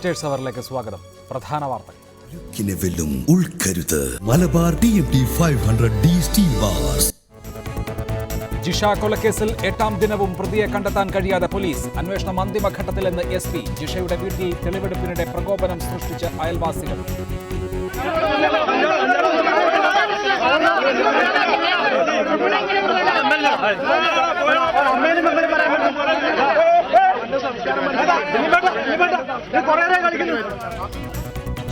Editors അവറിലേക്ക് സ്വാഗതം. പ്രധാന വാർത്തകൾ. Malabar TMT 500D steel bars. Jisha കൊലക്കേസിൽ 8ാം ദിനവും പ്രതിയെ കണ്ടെത്താൻ കഴിയാതെ പോലീസ്. അന്വേഷണം അന്തിമഘട്ടത്തിലെന്ന് SP. ജിഷയുടെ വീട്ടിൽ തെളിവെടുപ്പിനിടെ പ്രകോപനം സൃഷ്ടിച്ച അയൽവാസികൾ.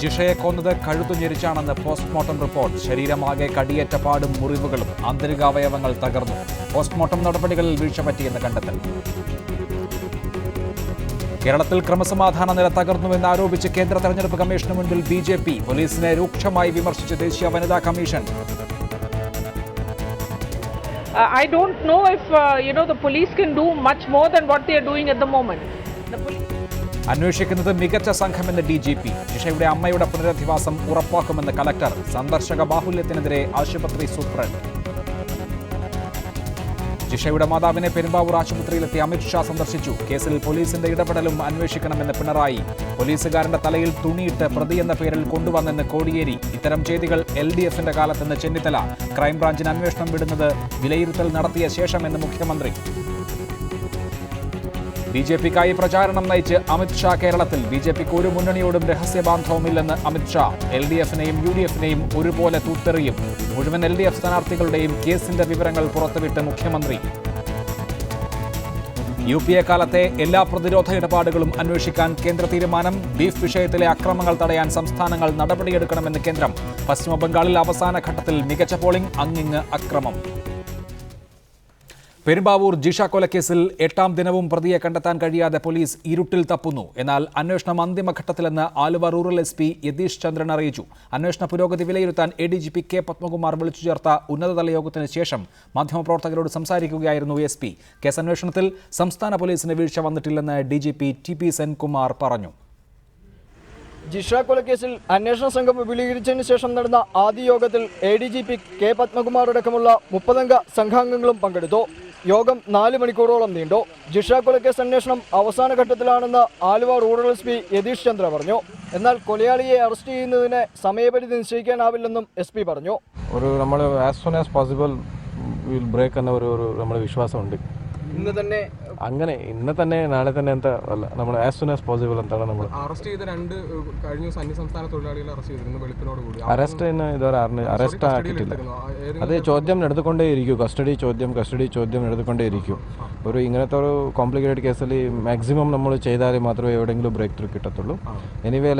ജിഷയെ കൊന്നത് കഴുത്തു ഞെരിച്ചാണെന്ന് പോസ്റ്റ്മോർട്ടം റിപ്പോർട്ട്. ശരീരമാകെ കടിയേറ്റ പാടും മുറിവുകളും, ആന്തരികാവയവങ്ങൾ തകർന്നു. പോസ്റ്റ്മോർട്ടം നടപടികളിൽ വീഴ്ച പറ്റിയെന്ന് കണ്ടെത്തൽ. കേരളത്തിൽ ക്രമസമാധാന നില തകർന്നുവെന്ന് ആരോപിച്ച് കേന്ദ്ര തെരഞ്ഞെടുപ്പ് കമ്മീഷന് മുൻപിൽ BJP. പോലീസിനെ രൂക്ഷമായി വിമർശിച്ച് ദേശീയ വനിതാ commission. I don't know if the police can do much more than what they are doing at the moment. അന്വേഷിക്കുന്നത് മികച്ച സംഘമെന്ന് DGP. ജിഷയുടെ അമ്മയുടെ പുനരധിവാസം ഉറപ്പാക്കുമെന്ന് കലക്ടർ. സന്ദർശക ബാഹുല്യത്തിനെതിരെ ആശുപത്രി സൂപ്രണ്ട്. ജിഷയുടെ മാതാവിനെ പെരുമ്പാവൂർ ആശുപത്രിയിലെത്തി അമിത്ഷാ സന്ദർശിച്ചു. കേസിൽ പോലീസിന്റെ ഇടപെടലും അന്വേഷിക്കണമെന്ന് പിണറായി. പോലീസുകാരന്റെ തലയിൽ തുണിയിട്ട് പ്രതിയെന്ന പേരിൽ കൊണ്ടുവന്നെന്ന് കോടിയേരി. ഇത്തരം ചെയ്തികൾ LDFന്റെ കാലത്തെന്ന് ചെന്നിത്തല. ക്രൈംബ്രാഞ്ചിന് അന്വേഷണം വിടുന്നത് വിലയിരുത്തൽ നടത്തിയ ശേഷമെന്ന് മുഖ്യമന്ത്രി. BJPക്കായി പ്രചാരണം നയിച്ച് അമിത്ഷാ കേരളത്തിൽ. BJPക്ക് ഒരു മുന്നണിയോടും രഹസ്യബാന്ധവുമില്ലെന്ന് അമിത്ഷാ. LDFനെയും UDFനെയും ഒരുപോലെ തൂത്തെറിയും. മുഴുവൻ LDF സ്ഥാനാർത്ഥികളുടെയും കേസിന്റെ വിവരങ്ങൾ പുറത്തുവിട്ട് മുഖ്യമന്ത്രി. UPA കാലത്തെ എല്ലാ പ്രതിരോധ ഇടപാടുകളും അന്വേഷിക്കാൻ കേന്ദ്ര തീരുമാനം. ബീഫ് വിഷയത്തിലെ അക്രമങ്ങൾ തടയാൻ സംസ്ഥാനങ്ങൾ നടപടിയെടുക്കണമെന്ന് കേന്ദ്രം. പശ്ചിമബംഗാളിൽ അവസാന ഘട്ടത്തിൽ മികച്ച പോളിംഗ്. അങ്ങിങ്ങ് അക്രമം. പെരുമ്പാവൂർ ജിഷ കൊലക്കേസിൽ 8ാം ദിനവും പ്രതിയെ കണ്ടെത്താൻ കഴിയാതെ പോലീസ് ഇരുട്ടിൽ തപ്പുന്നു. എന്നാൽ അന്വേഷണം അന്തിമഘട്ടത്തിലെന്ന് ആലുവ റൂറൽ SP യതീഷ് ചന്ദ്രൻ അറിയിച്ചു. അന്വേഷണ പുരോഗതി വിലയിരുത്താൻ ADGP K പത്മകുമാർ വിളിച്ചു ചേർത്ത ഉന്നതതല യോഗത്തിന് ശേഷം മാധ്യമപ്രവർത്തകരോട് സംസാരിക്കുകയായിരുന്നു SP. കേസ് അന്വേഷണത്തിൽ സംസ്ഥാന പോലീസിന് വീഴ്ച വന്നിട്ടില്ലെന്ന് DGP TP സെൻകുമാർ പറഞ്ഞു. ജിഷ കൊലക്കേസിൽ അന്വേഷണ സംഘം വിപുലീകരിച്ചതിന് ശേഷം നടന്ന ആദ്യ യോഗത്തിൽ ADGP K പത്മകുമാർ അടക്കമുള്ള 30 അംഗ സംഘാംഗങ്ങളും പങ്കെടുത്തു. യോഗം 4 മണിക്കൂറോളം നീണ്ടു. ജിഷ കൊലക്കേസ് അന്വേഷണം അവസാന ഘട്ടത്തിലാണെന്ന് ആലുവ റൂറൽ SP യതീഷ് ചന്ദ്ര പറഞ്ഞു. എന്നാൽ കൊലയാളിയെ അറസ്റ്റ് ചെയ്യുന്നതിന് സമയപരിധി നിശ്ചയിക്കാനാവില്ലെന്നും SP പറഞ്ഞു. നമ്മൾ as soon as possible will break എന്ന ഒരു നമ്മുടെ വിശ്വാസമുണ്ട്. ഇന്ന് തന്നെ നാളെ തന്നെ എന്താ അല്ല, നമ്മൾ ആസ് സൂൺ ആസ് പോസിബിൾ എന്താണ് നമ്മൾ അറസ്റ്റ് ചെയ്ത 2 കഴിഞ്ഞ ദിവസം അന്യസംസ്ഥാന തൊഴിലാളികളെ അറസ്റ്റ് ചെയ്തിരുന്നു. വെളുപ്പിനോട് കൂടി അറസ്റ്റ് ആക്കിയിട്ടില്ല. അത് ചോദ്യം എടുത്തുകൊണ്ടേയിരിക്കും. കസ്റ്റഡി ചോദ്യം എടുത്തുകൊണ്ടേയിരിക്കും. ഇങ്ങനത്തെ ഒരു കോംപ്ലിക്കേറ്റഡ് കേസിൽ മാക്സിമം നമ്മൾ ചെയ്താൽ മാത്രമേ എവിടെയെങ്കിലും ബ്രേക്ക് ത്രൂ കിട്ടത്തുള്ളൂ. Anyway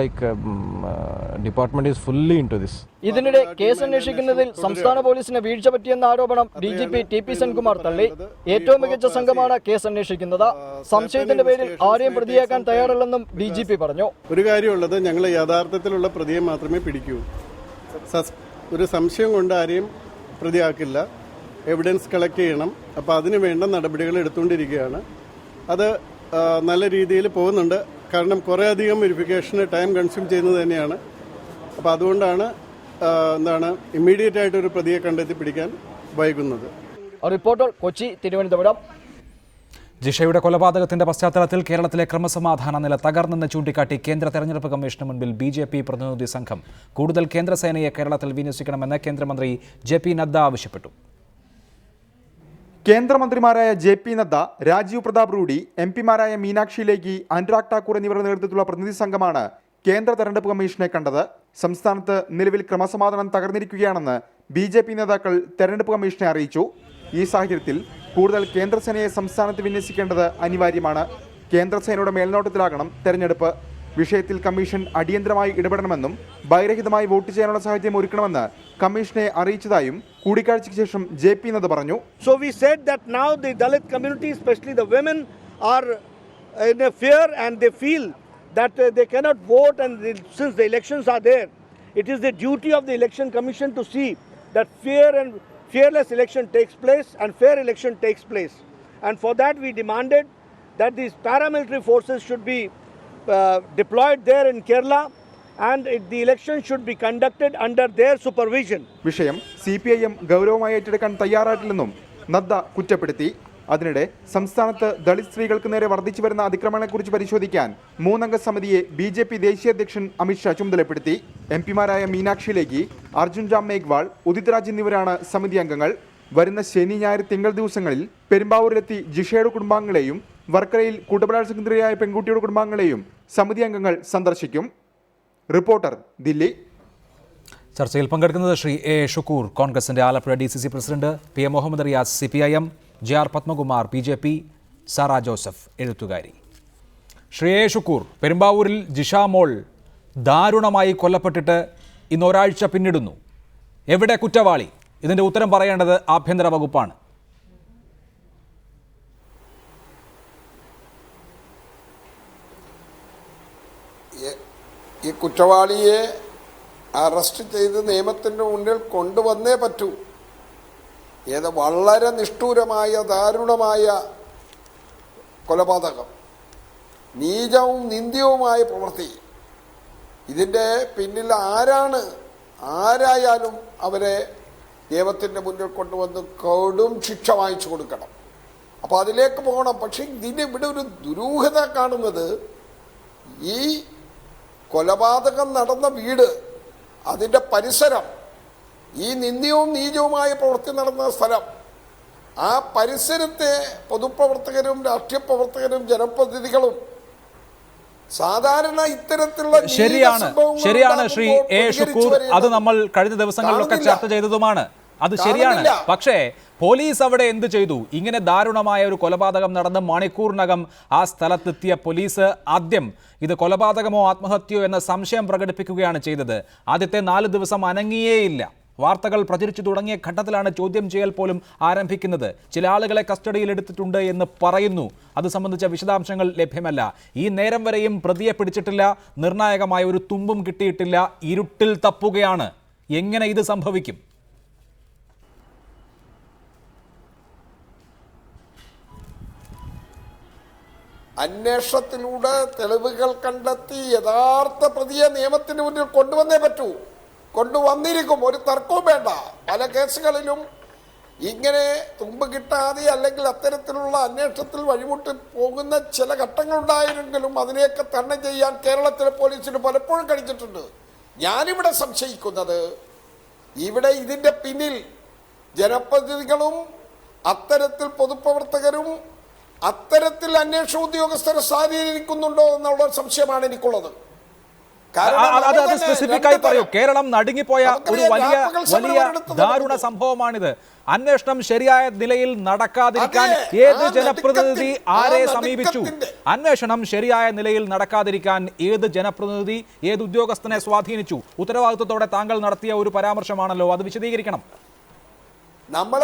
department is fully in to this. ഇതിനിടെ കേസ് അന്വേഷിക്കുന്നതിൽ സംസ്ഥാന പോലീസിന് വീഴ്ച പറ്റിയെന്ന ആരോപണം DGP TP സെൻകുമാർ തള്ളി. ഏറ്റവും മികച്ച സംഘമാണ് കേസ് അന്വേഷിക്കുന്നത്. സംശയത്തിന്റെ പേരിൽ ആരെയും പ്രതിയാക്കാൻ തയ്യാറല്ലെന്നും DGP പറഞ്ഞു. ഒരു കാര്യമുള്ളത്, ഞങ്ങൾ യഥാർത്ഥത്തിലുള്ള പ്രതിയെ മാത്രമേ പിടിക്കൂ. ഒരു സംശയം കൊണ്ട് ആരെയും പ്രതിയാക്കില്ല. എവിഡൻസ് കളക്ട് ചെയ്യണം. അപ്പോൾ അതിന് വേണ്ട നടപടികൾ എടുത്തുകൊണ്ടിരിക്കുകയാണ്. അത് നല്ല രീതിയിൽ പോകുന്നുണ്ട്. കാരണം കുറേ അധികം വെരിഫിക്കേഷന് ടൈം കൺസ്യൂം ചെയ്യുന്നത് തന്നെയാണ്. അപ്പോൾ അതുകൊണ്ടാണ് ഇമ്മീഡിയറ്റ് ആയിട്ട് ഒരു പ്രതിയെ കണ്ടെത്തി പിടിക്കാൻ വൈകുന്നത്. റിപ്പോർട്ടർ കൊച്ചി, തിരുവനന്തപുരം. ജിഷയുടെ കൊലപാതകത്തിന്റെ പശ്ചാത്തലത്തിൽ കേരളത്തിലെ ക്രമസമാധാന നില തകർന്നെന്ന് ചൂണ്ടിക്കാട്ടി കേന്ദ്ര തെരഞ്ഞെടുപ്പ് കമ്മീഷന് മുൻപിൽ BJP പ്രതിനിധി സംഘം. കൂടുതൽ കേന്ദ്രസേനയെ കേരളത്തിൽ വിന്യസിക്കണമെന്ന് കേന്ദ്രമന്ത്രി JP നദ്ദ ആവശ്യപ്പെട്ടു. കേന്ദ്രമന്ത്രിമാരായ JP നദ്ദ, രാജീവ് പ്രതാപ് റൂഡി, MP മാരായ മീനാക്ഷി ലേഖി, അനുരാഗ് ഠാക്കൂർ എന്നിവരുടെ നേതൃത്വത്തിലുള്ള പ്രതിനിധി സംഘമാണ് കേന്ദ്ര തെരഞ്ഞെടുപ്പ് കമ്മീഷനെ കണ്ടത്. സംസ്ഥാനത്ത് നിലവിൽ ക്രമസമാധാനം തകർന്നിരിക്കുകയാണെന്ന് BJP നേതാക്കൾ തെരഞ്ഞെടുപ്പ് കമ്മീഷനെ അറിയിച്ചു. ഈ സാഹചര്യത്തിൽ കൂടുതൽ കേന്ദ്രസേനയെ സംസ്ഥാനത്ത് വിന്യസിക്കേണ്ടത് അനിവാര്യമാണ്. കേന്ദ്രസേനയുടെ മേൽനോട്ടത്തിലാകണം തെരഞ്ഞെടുപ്പ്. വിഷയത്തിൽ കമ്മീഷൻ അടിയന്തരമായി ഇടപെടണമെന്നും ബഹിരഹിതമായി വോട്ട് ചെയ്യാനുള്ള സാഹചര്യം ഒരുക്കണമെന്ന് കമ്മീഷനെ അറിയിച്ചതായും കൂടിക്കാഴ്ചയ്ക്ക് ശേഷം JP നദ്ദ പറഞ്ഞു. So we said that now the Dalit community, especially the women, are in a fear and they feel that they cannot vote, and since the elections are there, it is the duty of the election commission to see that fearless election takes place and fair election takes place. And for that we demanded that these paramilitary forces should be deployed there in Kerala, and the election should be conducted under their supervision. വിഷയം CPIM ഗൗരവമായി ഏറ്റെടുക്കാൻ തയ്യാറായിട്ടില്ലെന്നും നദ്ദ കുറ്റപ്പെടുത്തി. അതിനിടെ സംസ്ഥാനത്ത് ദളിത് സ്ത്രീകൾക്ക് നേരെ വർദ്ധിച്ചു വരുന്ന അതിക്രമങ്ങളെക്കുറിച്ച് പരിശോധിക്കാൻ 3-അംഗ സമിതിയെ BJP ദേശീയ അധ്യക്ഷൻ അമിത്ഷാ ചുമതലപ്പെടുത്തി. എംപിമാരായ മീനാക്ഷി ലേഖി, അർജുൻ രാം മേഘ്വാൾ, ഉദിത് രാജ് എന്നിവരാണ് സമിതി അംഗങ്ങൾ. വരുന്ന ശനി, ഞായർ, തിങ്കൾ ദിവസങ്ങളിൽ പെരുമ്പാവൂരിലെത്തി ജിഷയുടെ കുടുംബാംഗങ്ങളെയും വർക്കലയിൽ കൂട്ടബലാത്സംഗത്തിനിരയായ പെൺകുട്ടിയുടെ കുടുംബാംഗങ്ങളെയും സമിതി അംഗങ്ങൾ സന്ദർശിക്കും. റിപ്പോർട്ടർ, ദില്ലി. ചർച്ചയിൽ പങ്കെടുക്കുന്നത് ശ്രീ എ ഷുക്കൂർ, കോൺഗ്രസിന്റെ Alappuzha DCC president, PM Muhammad Riyas CPIM, JR Padmakumar BJP, Sarah Joseph എഴുത്തുകാരി. ശ്രീ എ ഷുക്കൂർ, പെരുമ്പാവൂരിൽ ജിഷ മോൾ ദാരുണമായി കൊല്ലപ്പെട്ടിട്ട് ഇന്ന് ഒരാഴ്ച പിന്നിടുന്നു. എവിടെ കുറ്റവാളി? ഇതിന്റെ ഉത്തരം പറയേണ്ടത് ആഭ്യന്തര വകുപ്പാണ്. ഈ കുറ്റവാളിയെ അറസ്റ്റ് ചെയ്ത് നിയമത്തിൻ്റെ മുന്നിൽ കൊണ്ടുവന്നേ പറ്റൂ. വളരെ നിഷ്ഠൂരമായ, ദാരുണമായ കൊലപാതകം, നീചവും നിന്ദ്യവുമായ പ്രവൃത്തി. ഇതിൻ്റെ പിന്നിൽ ആരായാലും അവരെ നിയമത്തിൻ്റെ മുന്നിൽ കൊണ്ടുവന്ന് കടും ശിക്ഷ വാങ്ങിച്ചു കൊടുക്കണം. അപ്പോൾ അതിലേക്ക് പോകണം. പക്ഷേ ഇവിടെ ഒരു ദുരൂഹത കാണുന്നത്, ഈ കൊലപാതകം നടന്ന വീട്, അതിൻ്റെ പരിസരം, ഈ നിന്ദ്യവും നീചവുമായ പ്രവൃത്തി നടന്ന സ്ഥലം, ആ പരിസരത്തെ പൊതുപ്രവർത്തകരും രാഷ്ട്രീയ പ്രവർത്തകരും ജനപ്രതിനിധികളും സാധാരണ ഇത്തരത്തിലുള്ള ശരിയാണ് ശ്രീ എ ഷുക്കൂർ, അത് നമ്മൾ കഴിഞ്ഞ ദിവസങ്ങളിലൊക്കെ ചർച്ച ചെയ്തതുമാണ്. അത് ശരിയാണ്. പക്ഷേ പോലീസ് അവിടെ എന്ത് ചെയ്തു? ഇങ്ങനെ ദാരുണമായ ഒരു കൊലപാതകം നടന്ന് മണിക്കൂറിനകം ആ സ്ഥലത്തെത്തിയ പോലീസ് ആദ്യം ഇത് കൊലപാതകമോ ആത്മഹത്യയോ എന്ന സംശയം പ്രകടിപ്പിക്കുകയാണ് ചെയ്തത്. ആദ്യത്തെ 4 ദിവസം അനങ്ങിയേയില്ല. വാർത്തകൾ പ്രചരിച്ചു തുടങ്ങിയ ഘട്ടത്തിലാണ് ചോദ്യം ചെയ്യൽ പോലും ആരംഭിക്കുന്നത്. ചില ആളുകളെ കസ്റ്റഡിയിൽ എടുത്തിട്ടുണ്ട് എന്ന് പറയുന്നു. അത് സംബന്ധിച്ച വിശദാംശങ്ങൾ ലഭ്യമല്ല. ഈ നേരം വരെയും പ്രതിയെ പിടിച്ചിട്ടില്ല. നിർണായകമായ ഒരു തുമ്പും കിട്ടിയിട്ടില്ല. ഇരുട്ടിൽ തപ്പുകയാണ്. എങ്ങനെ ഇത് സംഭവിക്കും? അന്വേഷണത്തിലൂടെ തെളിവുകൾ കണ്ടെത്തി യഥാർത്ഥ പ്രതിയെ നിയമത്തിന് മുന്നിൽ കൊണ്ടുവന്നേ പറ്റൂ. കൊണ്ടുവന്നിരിക്കും, ഒരു തർക്കവും വേണ്ട. പല കേസുകളിലും ഇങ്ങനെ തുമ്പ് കിട്ടാതെ അല്ലെങ്കിൽ അത്തരത്തിലുള്ള അന്വേഷണത്തിൽ വഴിമുട്ടി പോകുന്ന ചില ഘട്ടങ്ങളുണ്ടായിരുന്നെങ്കിലും അതിനെയൊക്കെ തരണം ചെയ്യാൻ കേരളത്തിലെ പോലീസിന് പലപ്പോഴും കഴിഞ്ഞിട്ടുണ്ട്. ഞാനിവിടെ സംശയിക്കുന്നത്, ഇവിടെ ഇതിൻ്റെ പിന്നിൽ ജനപ്രതിനിധികളും അത്തരത്തിൽ പൊതുപ്രവർത്തകരും അത്തരത്തിൽ അന്വേഷണ ഉദ്യോഗസ്ഥരെ സ്വാധീനിക്കുന്നുണ്ടോ എന്നുള്ള സംശയമാണ് എനിക്കുള്ളത്. സ്പെസിഫിക്കായി പറയൂ. കേരളം നടുങ്ങിപ്പോയ ഒരു വലിയ ദാരുണ സംഭവമാണിത്. അന്വേഷണം ശരിയായ നിലയിൽ നടക്കാതിരിക്കാൻ ഏത് ജനപ്രതിനിധി ആരെ സമീപിച്ചു? അന്വേഷണം ശരിയായ നിലയിൽ നടക്കാതിരിക്കാൻ ഏത് ജനപ്രതിനിധി, ഏത് ഉദ്യോഗസ്ഥനെ സ്വാധീനിച്ചു? ഉത്തരവാദിത്വത്തോടെ താങ്കൾ നടത്തിയ ഒരു പരാമർശമാണല്ലോ, അത് വിശദീകരിക്കണം. നമ്മൾ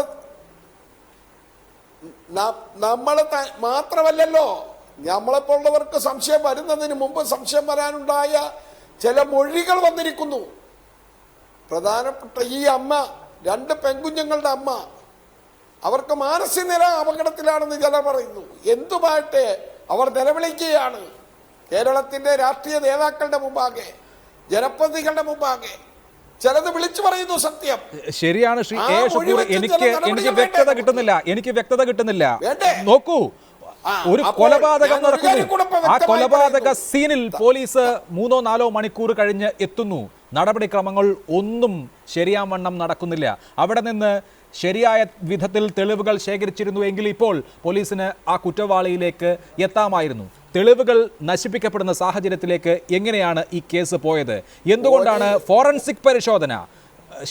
മാത്രമല്ലല്ലോ, നമ്മളെപ്പോലുള്ളവർക്ക് സംശയം വരുന്നതിന് മുമ്പ് സംശയം വരാനുണ്ടായ ചില മൊഴികൾ വന്നിരിക്കുന്നു. പ്രധാനപ്പെട്ട ഈ അമ്മ, 2 പെൺകുഞ്ഞുങ്ങളുടെ അമ്മ, അവർക്ക് മാനസിക അപകടത്തിലാണെന്ന് ചിലർ പറയുന്നു. എന്തുമായിട്ട് അവർ നിലവിളിക്കുകയാണ് കേരളത്തിന്റെ രാഷ്ട്രീയ നേതാക്കളുടെ മുമ്പാകെ, ജനപ്രതിനിധികളുടെ മുമ്പാകെ. ചിലത് വിളിച്ചു പറയുന്നു സത്യം. ശരിയാണ് ശ്രീ എ ഷുക്കൂർ, എനിക്ക് വ്യക്തത കിട്ടുന്നില്ല. നോക്കൂ, ഒരു കൊലപാതകം നടക്കുന്നു. ആ കൊലപാതക സീനിൽ പോലീസ് 3-4 മണിക്കൂർ കഴിഞ്ഞ് എത്തുന്നു. നടപടിക്രമങ്ങൾ ഒന്നും ശരിയാവണ്ണം നടക്കുന്നില്ല. അവിടെ നിന്ന് ശരിയായ വിധത്തിൽ തെളിവുകൾ ശേഖരിച്ചിരുന്നു എങ്കിൽ ഇപ്പോൾ പോലീസിന് ആ കുറ്റവാളിയിലേക്ക് എത്താമായിരുന്നു. തെളിവുകൾ നശിപ്പിക്കപ്പെടുന്ന സാഹചര്യത്തിലേക്ക് എങ്ങനെയാണ് ഈ കേസ് പോയത്? എന്തുകൊണ്ടാണ് ഫോറൻസിക് പരിശോധന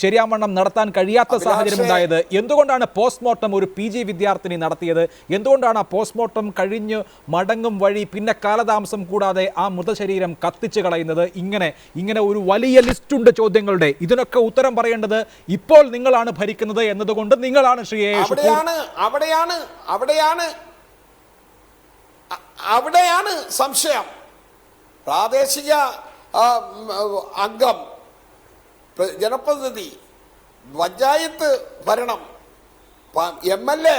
ശരിയാവണ്ണം നടത്താൻ കഴിയാത്ത സാഹചര്യം ഉണ്ടായത്? എന്തുകൊണ്ടാണ് പോസ്റ്റ്മോർട്ടം ഒരു PG വിദ്യാർത്ഥിനി നടത്തിയത്? എന്തുകൊണ്ടാണ് ആ പോസ്റ്റ്മോർട്ടം കഴിഞ്ഞ് മടങ്ങും വഴി പിന്നെ കാലതാമസം കൂടാതെ ആ മൃതശരീരം കത്തിച്ചു കളയുന്നത്? ഇങ്ങനെ ഒരു വലിയ ലിസ്റ്റുണ്ട് ചോദ്യങ്ങളുടെ. ഇതിനൊക്കെ ഉത്തരം പറയേണ്ടത് ഇപ്പോൾ നിങ്ങളാണ് ഭരിക്കുന്നത് എന്നതുകൊണ്ട് നിങ്ങളാണ് ശ്രീ എ ഷുക്കൂർ. അവിടെയാണ് സംശയം. പ്രാദേശിക അംഗം, ജനപ്രതിനിധി, പഞ്ചായത്ത് ഭരണം, MLA,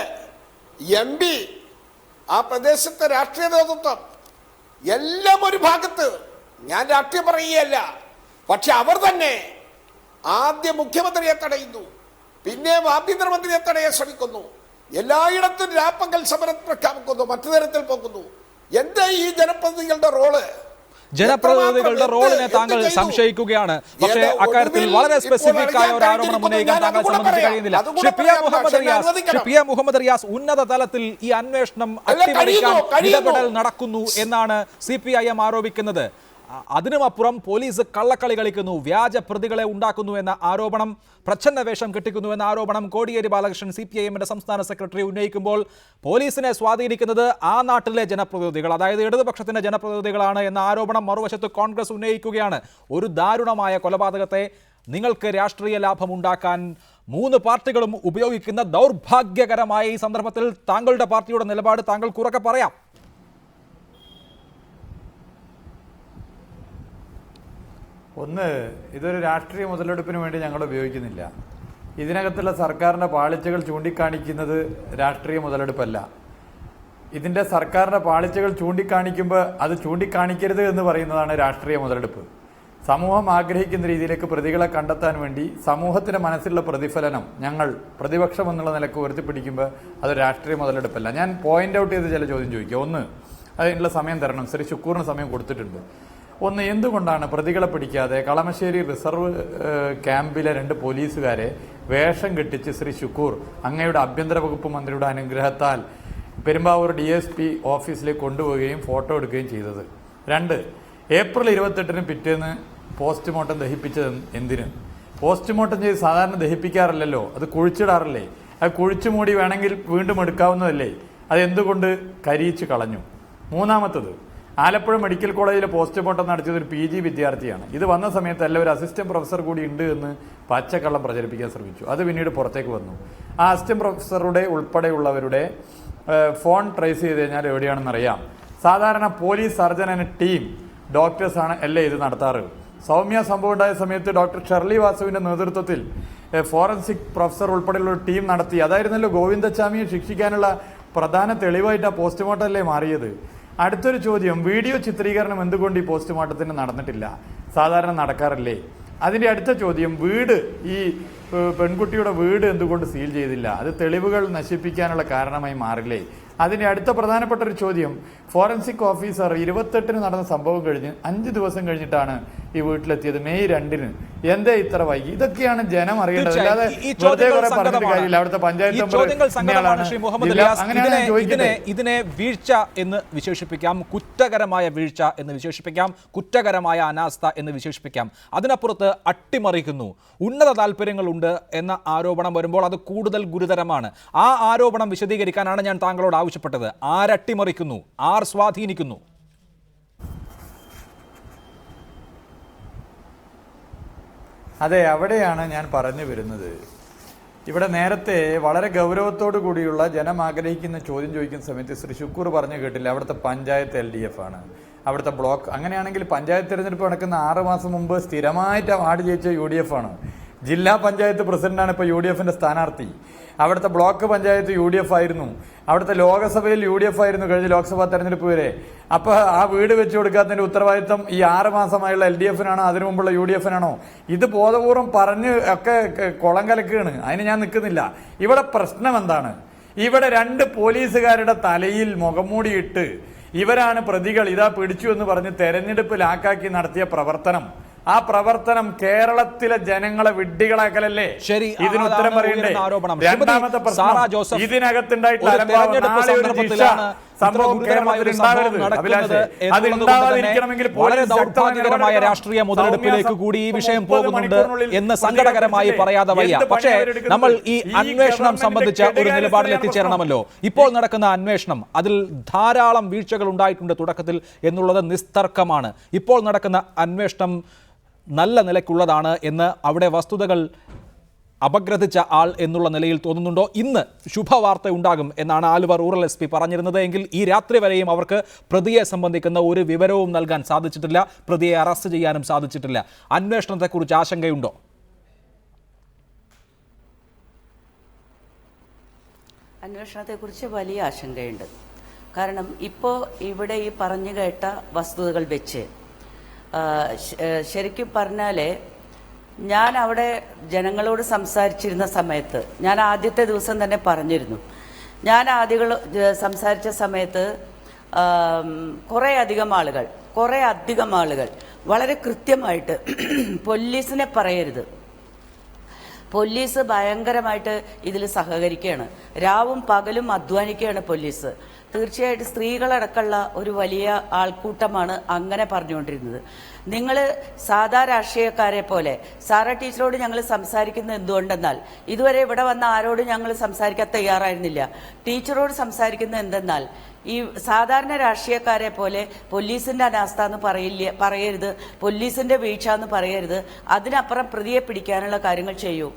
MP, ആ പ്രദേശത്തെ രാഷ്ട്രീയ നേതൃത്വം എല്ലാം ഒരു ഭാഗത്ത്. ഞാൻ രാഷ്ട്രീയം പറയുകയല്ല, പക്ഷെ അവർ തന്നെ ആദ്യം മുഖ്യമന്ത്രിയെ തടയുന്നു, പിന്നെ ആഭ്യന്തരമന്ത്രിയെ തടയാൻ ശ്രമിക്കുന്നു, എല്ലായിടത്തും രാപ്പകൽ സമരം പ്രഖ്യാപിക്കുന്നു, മറ്റു തരത്തിൽ പോകുന്നു. എന്താ ഈ ജനപ്രതിനിധികളുടെ റോള്? ജനപ്രതിനിധികളുടെ റോളിനെ താങ്കൾ സംശയിക്കുകയാണ്. പക്ഷേ അക്കാര്യത്തിൽ വളരെ സ്പെസിഫിക് ആയ ഒരു ആരോപണം ഉന്നയിക്കാൻ താങ്കളെ സംബന്ധിച്ച് കഴിയുന്നില്ല. ശ്രീ പി എ മുഹമ്മദ് റിയാസ്, ഉന്നത തലത്തിൽ ഈ അന്വേഷണം അട്ടിമറിക്കാൻ ഇടപെടൽ നടക്കുന്നു എന്നാണ് CPIM ആരോപിക്കുന്നത്. അതിനുമപ്പുറം പോലീസ് കള്ളക്കളി കളിക്കുന്നു, വ്യാജ പ്രതികളെ ഉണ്ടാക്കുന്നു എന്ന ആരോപണം, പ്രച്ഛന്ന വേഷം കെട്ടിക്കുന്നു എന്ന ആരോപണം കോടിയേരി ബാലകൃഷ്ണൻ CPIMന്റെ സംസ്ഥാന സെക്രട്ടറി ഉന്നയിക്കുമ്പോൾ പോലീസിനെ സ്വാധീനിക്കുന്നത് ആ നാട്ടിലെ ജനപ്രതിനിധികൾ, അതായത് ഇടതുപക്ഷത്തിന്റെ ജനപ്രതിനിധികളാണ് എന്ന ആരോപണം മറുവശത്ത് കോൺഗ്രസ് ഉന്നയിക്കുകയാണ്. ഒരു ദാരുണമായ കൊലപാതകത്തെ നിങ്ങൾക്ക് രാഷ്ട്രീയ ലാഭമുണ്ടാക്കാൻ 3 പാർട്ടികളും ഉപയോഗിക്കുന്ന ദൗർഭാഗ്യകരമായ ഈ സന്ദർഭത്തിൽ താങ്കളുടെ പാർട്ടിയുടെ നിലപാട് താങ്കൾക്ക് ഉറക്കെ പറയാം. ഒന്ന്, ഇതൊരു രാഷ്ട്രീയ മുതലെടുപ്പിന് വേണ്ടി ഞങ്ങൾ ഉപയോഗിക്കുന്നില്ല. ഇതിനകത്തുള്ള സർക്കാരിൻ്റെ പാളിച്ചകൾ ചൂണ്ടിക്കാണിക്കുന്നത് രാഷ്ട്രീയ മുതലെടുപ്പല്ല. ഇതിൻ്റെ സർക്കാരിൻ്റെ പാളിച്ചകൾ ചൂണ്ടിക്കാണിക്കുമ്പോൾ അത് ചൂണ്ടിക്കാണിക്കരുത് എന്ന് പറയുന്നതാണ് രാഷ്ട്രീയ മുതലെടുപ്പ്. സമൂഹം ആഗ്രഹിക്കുന്ന രീതിയിലേക്ക് പ്രതികളെ കണ്ടെത്താൻ വേണ്ടി സമൂഹത്തിൻ്റെ മനസ്സിലുള്ള പ്രതിഫലനം ഞങ്ങൾ പ്രതിപക്ഷം എന്നുള്ള നിലക്ക് ഉയർത്തിപ്പിടിക്കുമ്പോൾ അത് രാഷ്ട്രീയ മുതലെടുപ്പല്ല. ഞാൻ പോയിന്റ് ഔട്ട് ചെയ്ത് ചില ചോദ്യം ചോദിക്കുക. ഒന്ന്, അതിനുള്ള സമയം തരണം. ശ്രീ ശുക്കൂറിന് സമയം കൊടുത്തിട്ടുണ്ട്. ഒന്ന്, എന്തുകൊണ്ടാണ് പ്രതികളെ പിടിക്കാതെ കളമശ്ശേരി റിസർവ് ക്യാമ്പിലെ 2 പോലീസുകാരെ വേഷം കെട്ടിച്ച് ശ്രീ ശുക്കൂർ അങ്ങയുടെ ആഭ്യന്തര വകുപ്പ് മന്ത്രിയുടെ അനുഗ്രഹത്താൽ പെരുമ്പാവൂർ DSP ഓഫീസിലേക്ക് കൊണ്ടുപോവുകയും ഫോട്ടോ എടുക്കുകയും ചെയ്തത്? 2, ഏപ്രിൽ 28-ന് പിറ്റേന്ന് പോസ്റ്റ്മോർട്ടം ദഹിപ്പിച്ചത് എന്തിന്? പോസ്റ്റ്മോർട്ടം ചെയ്ത് സാധാരണ ദഹിപ്പിക്കാറില്ലല്ലോ, അത് കുഴിച്ചിടാറില്ലേ? അത് കുഴിച്ചു മൂടി വേണമെങ്കിൽ വീണ്ടും എടുക്കാവുന്നതല്ലേ? അതെന്തുകൊണ്ട് കരിയിച്ച് കളഞ്ഞു? മൂന്നാമത്തത്, ആലപ്പുഴ മെഡിക്കൽ കോളേജിലെ പോസ്റ്റ്മോർട്ടം നടത്തിയത് ഒരു PG വിദ്യാർത്ഥിയാണ്. ഇത് വന്ന സമയത്ത് അല്ല ഒരു അസിസ്റ്റന്റ് പ്രൊഫസർ കൂടി ഉണ്ട് എന്ന് പച്ചക്കള്ളം പ്രചരിപ്പിക്കാൻ ശ്രമിച്ചു. അത് പിന്നീട് പുറത്തേക്ക് വന്നു. ആ അസിസ്റ്റന്റ് പ്രൊഫസറുടെ ഉൾപ്പെടെയുള്ളവരുടെ ഫോൺ ട്രേസ് ചെയ്ത് കഴിഞ്ഞാൽ എവിടെയാണെന്നറിയാം. സാധാരണ പോലീസ് സർജൻ എന്ന ടീം ഡോക്ടേഴ്സാണ് അല്ലേ ഇത് നടത്താറ്. സൗമ്യ സംഭവം ഉണ്ടായ സമയത്ത് ഡോക്ടർ ഷെർലി വാസുവിന്റെ നേതൃത്വത്തിൽ ഫോറൻസിക് പ്രൊഫസർ ഉൾപ്പെടെയുള്ള ഒരു ടീം നടത്തി. അതായിരുന്നല്ലോ ഗോവിന്ദച്ചാമിയെ ശിക്ഷിക്കാനുള്ള പ്രധാന തെളിവായിട്ട് ആ പോസ്റ്റ്മോർട്ടം അല്ലേ മാറിയത്? അടുത്തൊരു ചോദ്യം, വീഡിയോ ചിത്രീകരണം എന്തുകൊണ്ട് ഈ പോസ്റ്റ്മോർട്ടത്തിന് നടന്നിട്ടില്ല? സാധാരണ നടക്കാറില്ലേ? അതിൻ്റെ അടുത്ത ചോദ്യം, വീട്, ഈ പെൺകുട്ടിയുടെ വീട് എന്തുകൊണ്ട് സീൽ ചെയ്തില്ല? അത് തെളിവുകൾ നശിപ്പിക്കാനുള്ള കാരണമായി മാറില്ലേ? അതിൻ്റെ അടുത്ത പ്രധാനപ്പെട്ട ഒരു ചോദ്യം, ഫോറൻസിക് ഓഫീസർ 28-ന് നടന്ന സംഭവം കഴിഞ്ഞ് 5 ദിവസം കഴിഞ്ഞിട്ടാണ് ഈ വീട്ടിലെത്തിയത്, മെയ് 2-ന്. എന്തേ ഇത്ര വൈകി? ഇതൊക്കെയാണ് ജനം അറിയേണ്ടത്. അല്ലാതെ വെറുതെ കുറെ പറഞ്ഞിട്ട് കാര്യമില്ല. അവിടുത്തെ പഞ്ചായത്ത് ഇതിനെ വീഴ്ച എന്ന് വിശേഷിപ്പിക്കാം, കുറ്റകരമായ വീഴ്ച എന്ന് വിശേഷിപ്പിക്കാം, കുറ്റകരമായ അനാസ്ഥ എന്ന് വിശേഷിപ്പിക്കാം. അതിനപ്പുറത്ത് അട്ടിമറിക്കുന്നു, ഉന്നത താല്പര്യങ്ങളുണ്ട് എന്ന ആരോപണം വരുമ്പോൾ അത് കൂടുതൽ ഗുരുതരമാണ്. ആ ആരോപണം വിശദീകരിക്കാനാണ് ഞാൻ താങ്കളോട് ആവശ്യപ്പെട്ടത്. ആരട്ടിമറിക്കുന്നു, ആർ സ്വാധീനിക്കുന്നു? അതെ, അവിടെയാണ് ഞാൻ പറഞ്ഞു വരുന്നത്. ഇവിടെ നേരത്തെ വളരെ ഗൗരവത്തോടു കൂടിയുള്ള ജനം ആഗ്രഹിക്കുന്ന ചോദ്യം ചോദിക്കുന്ന സമയത്ത് ശ്രീ ശുക്കൂർ പറഞ്ഞു കേട്ടില്ല, അവിടുത്തെ പഞ്ചായത്ത് LDF ആണ്, അവിടുത്തെ ബ്ലോക്ക്. അങ്ങനെയാണെങ്കിൽ പഞ്ചായത്ത് തെരഞ്ഞെടുപ്പ് നടക്കുന്ന 6 മാസം മുമ്പ് സ്ഥിരമായിട്ട് വാർഡ് ജയിച്ച UDF ആണ്. ജില്ലാ പഞ്ചായത്ത് പ്രസിഡന്റാണ് ഇപ്പോൾ UDFന്റെ സ്ഥാനാർത്ഥി. അവിടുത്തെ ബ്ലോക്ക് പഞ്ചായത്ത് UDF ആയിരുന്നു. അവിടുത്തെ ലോകസഭയിൽ UDF ആയിരുന്നു കഴിഞ്ഞ ലോക്സഭാ തെരഞ്ഞെടുപ്പ് വരെ. അപ്പോൾ ആ വീട് വെച്ച് കൊടുക്കാത്തതിന്റെ ഉത്തരവാദിത്തം ഈ 6 മാസമായുള്ള LDFനാണോ അതിനു മുമ്പുള്ള UDFനാണോ? ഇത് ബോധപൂർവം പറഞ്ഞ് ഒക്കെ കുളം കലക്കുകയാണ്. അതിന് ഞാൻ നിൽക്കുന്നില്ല. ഇവിടെ പ്രശ്നം എന്താണ്? ഇവിടെ 2 പോലീസുകാരുടെ തലയിൽ മുഖംമൂടിയിട്ട് ഇവരാണ് പ്രതികൾ, ഇതാ പിടിച്ചു എന്ന് പറഞ്ഞ് തെരഞ്ഞെടുപ്പ് ലാക്കാക്കി നടത്തിയ പ്രവർത്തനം, ആ പ്രവർത്തനം കേരളത്തിലെ ജനങ്ങളെ വിഡ്ഢികളാക്കലല്ലേ? ശരി, ഇതിന് ഉത്തരം പറയണ്ടേ? രണ്ടാമത്തെ പ്രശ്നം, ഇതിനകത്തുണ്ടായിട്ടുള്ള വളരെ ദൗർഭാഗ്യകരമായ രാഷ്ട്രീയ മുതലെടുപ്പിലേക്ക് കൂടി ഈ വിഷയം പോകുന്നുണ്ട് എന്ന് സങ്കടകരമായി പറയാതെ വയ്യ. പക്ഷേ നമ്മൾ ഈ അന്വേഷണം സംബന്ധിച്ച ഒരു നിലപാടിൽ എത്തിച്ചേരണമല്ലോ. ഇപ്പോൾ നടക്കുന്ന അന്വേഷണം, അതിൽ ധാരാളം വീഴ്ചകൾ ഉണ്ടായിട്ടുണ്ട് തുടക്കത്തിൽ എന്നുള്ളത് നിസ്തർക്കമാണ്. ഇപ്പോൾ നടക്കുന്ന അന്വേഷണം നല്ല നിലയ്ക്കുള്ളതാണ് എന്ന് അവിടെ വസ്തുതകൾ അപഗ്രഥിച്ച ആൾ എന്നുള്ള നിലയിൽ തോന്നുന്നുണ്ടോ? ഇന്ന് ശുഭവാർത്ത ഉണ്ടാകും എന്നാണ് ആലുവ റൂറൽ SP പറഞ്ഞിരുന്നത്. എങ്കിൽ ഈ രാത്രി വരെയും അവർക്ക് പ്രതിയെ സംബന്ധിക്കുന്ന ഒരു വിവരവും നൽകാൻ സാധിച്ചിട്ടില്ല, പ്രതിയെ അറസ്റ്റ് ചെയ്യാനും സാധിച്ചിട്ടില്ല. അന്വേഷണത്തെക്കുറിച്ച് ആശങ്കയുണ്ടോ? അന്വേഷണത്തെക്കുറിച്ച് വലിയ ആശങ്കയുണ്ട്. കാരണം ഇപ്പോൾ ഇവിടെ ഈ പറഞ്ഞു കേട്ട വസ്തുതകൾ വെച്ച് ശരിക്കും പറഞ്ഞാൽ ഞാൻ അവിടെ ജനങ്ങളോട് സംസാരിച്ചിരുന്ന സമയത്ത് ഞാൻ ആദ്യത്തെ ദിവസം തന്നെ പറഞ്ഞിരുന്നു, ഞാൻ ആദ്യം സംസാരിച്ച സമയത്ത് കുറേ അധികം ആളുകൾ വളരെ കൃത്യമായിട്ട് പോലീസിനെ പറയരുത്, പോലീസ് ഭയങ്കരമായിട്ട് ഇതിൽ സഹകരിക്കുകയാണ്, രാവും പകലും അധ്വാനിക്കുകയാണ് പോലീസ്. തീർച്ചയായിട്ടും സ്ത്രീകളടക്കമുള്ള ഒരു വലിയ ആൾക്കൂട്ടമാണ് അങ്ങനെ പറഞ്ഞുകൊണ്ടിരുന്നത്. നിങ്ങൾ സാധാ രാഷ്ട്രീയക്കാരെ പോലെ സാറ ടീച്ചറോട് ഞങ്ങൾ സംസാരിക്കുന്നത് എന്തുകൊണ്ടെന്നാൽ ഇതുവരെ ഇവിടെ വന്ന ആരോടും ഞങ്ങൾ സംസാരിക്കാൻ തയ്യാറായിരുന്നില്ല. ടീച്ചറോട് സംസാരിക്കുന്നത് എന്തെന്നാൽ ഈ സാധാരണ രാഷ്ട്രീയക്കാരെ പോലെ പോലീസിന്റെ അനാസ്ഥ എന്ന് പറയരുത്, പോലീസിന്റെ വീഴ്ച എന്ന് പറയരുത്, അതിനപ്പുറം പ്രതിയെ പിടിക്കാനുള്ള കാര്യങ്ങൾ ചെയ്യൂ.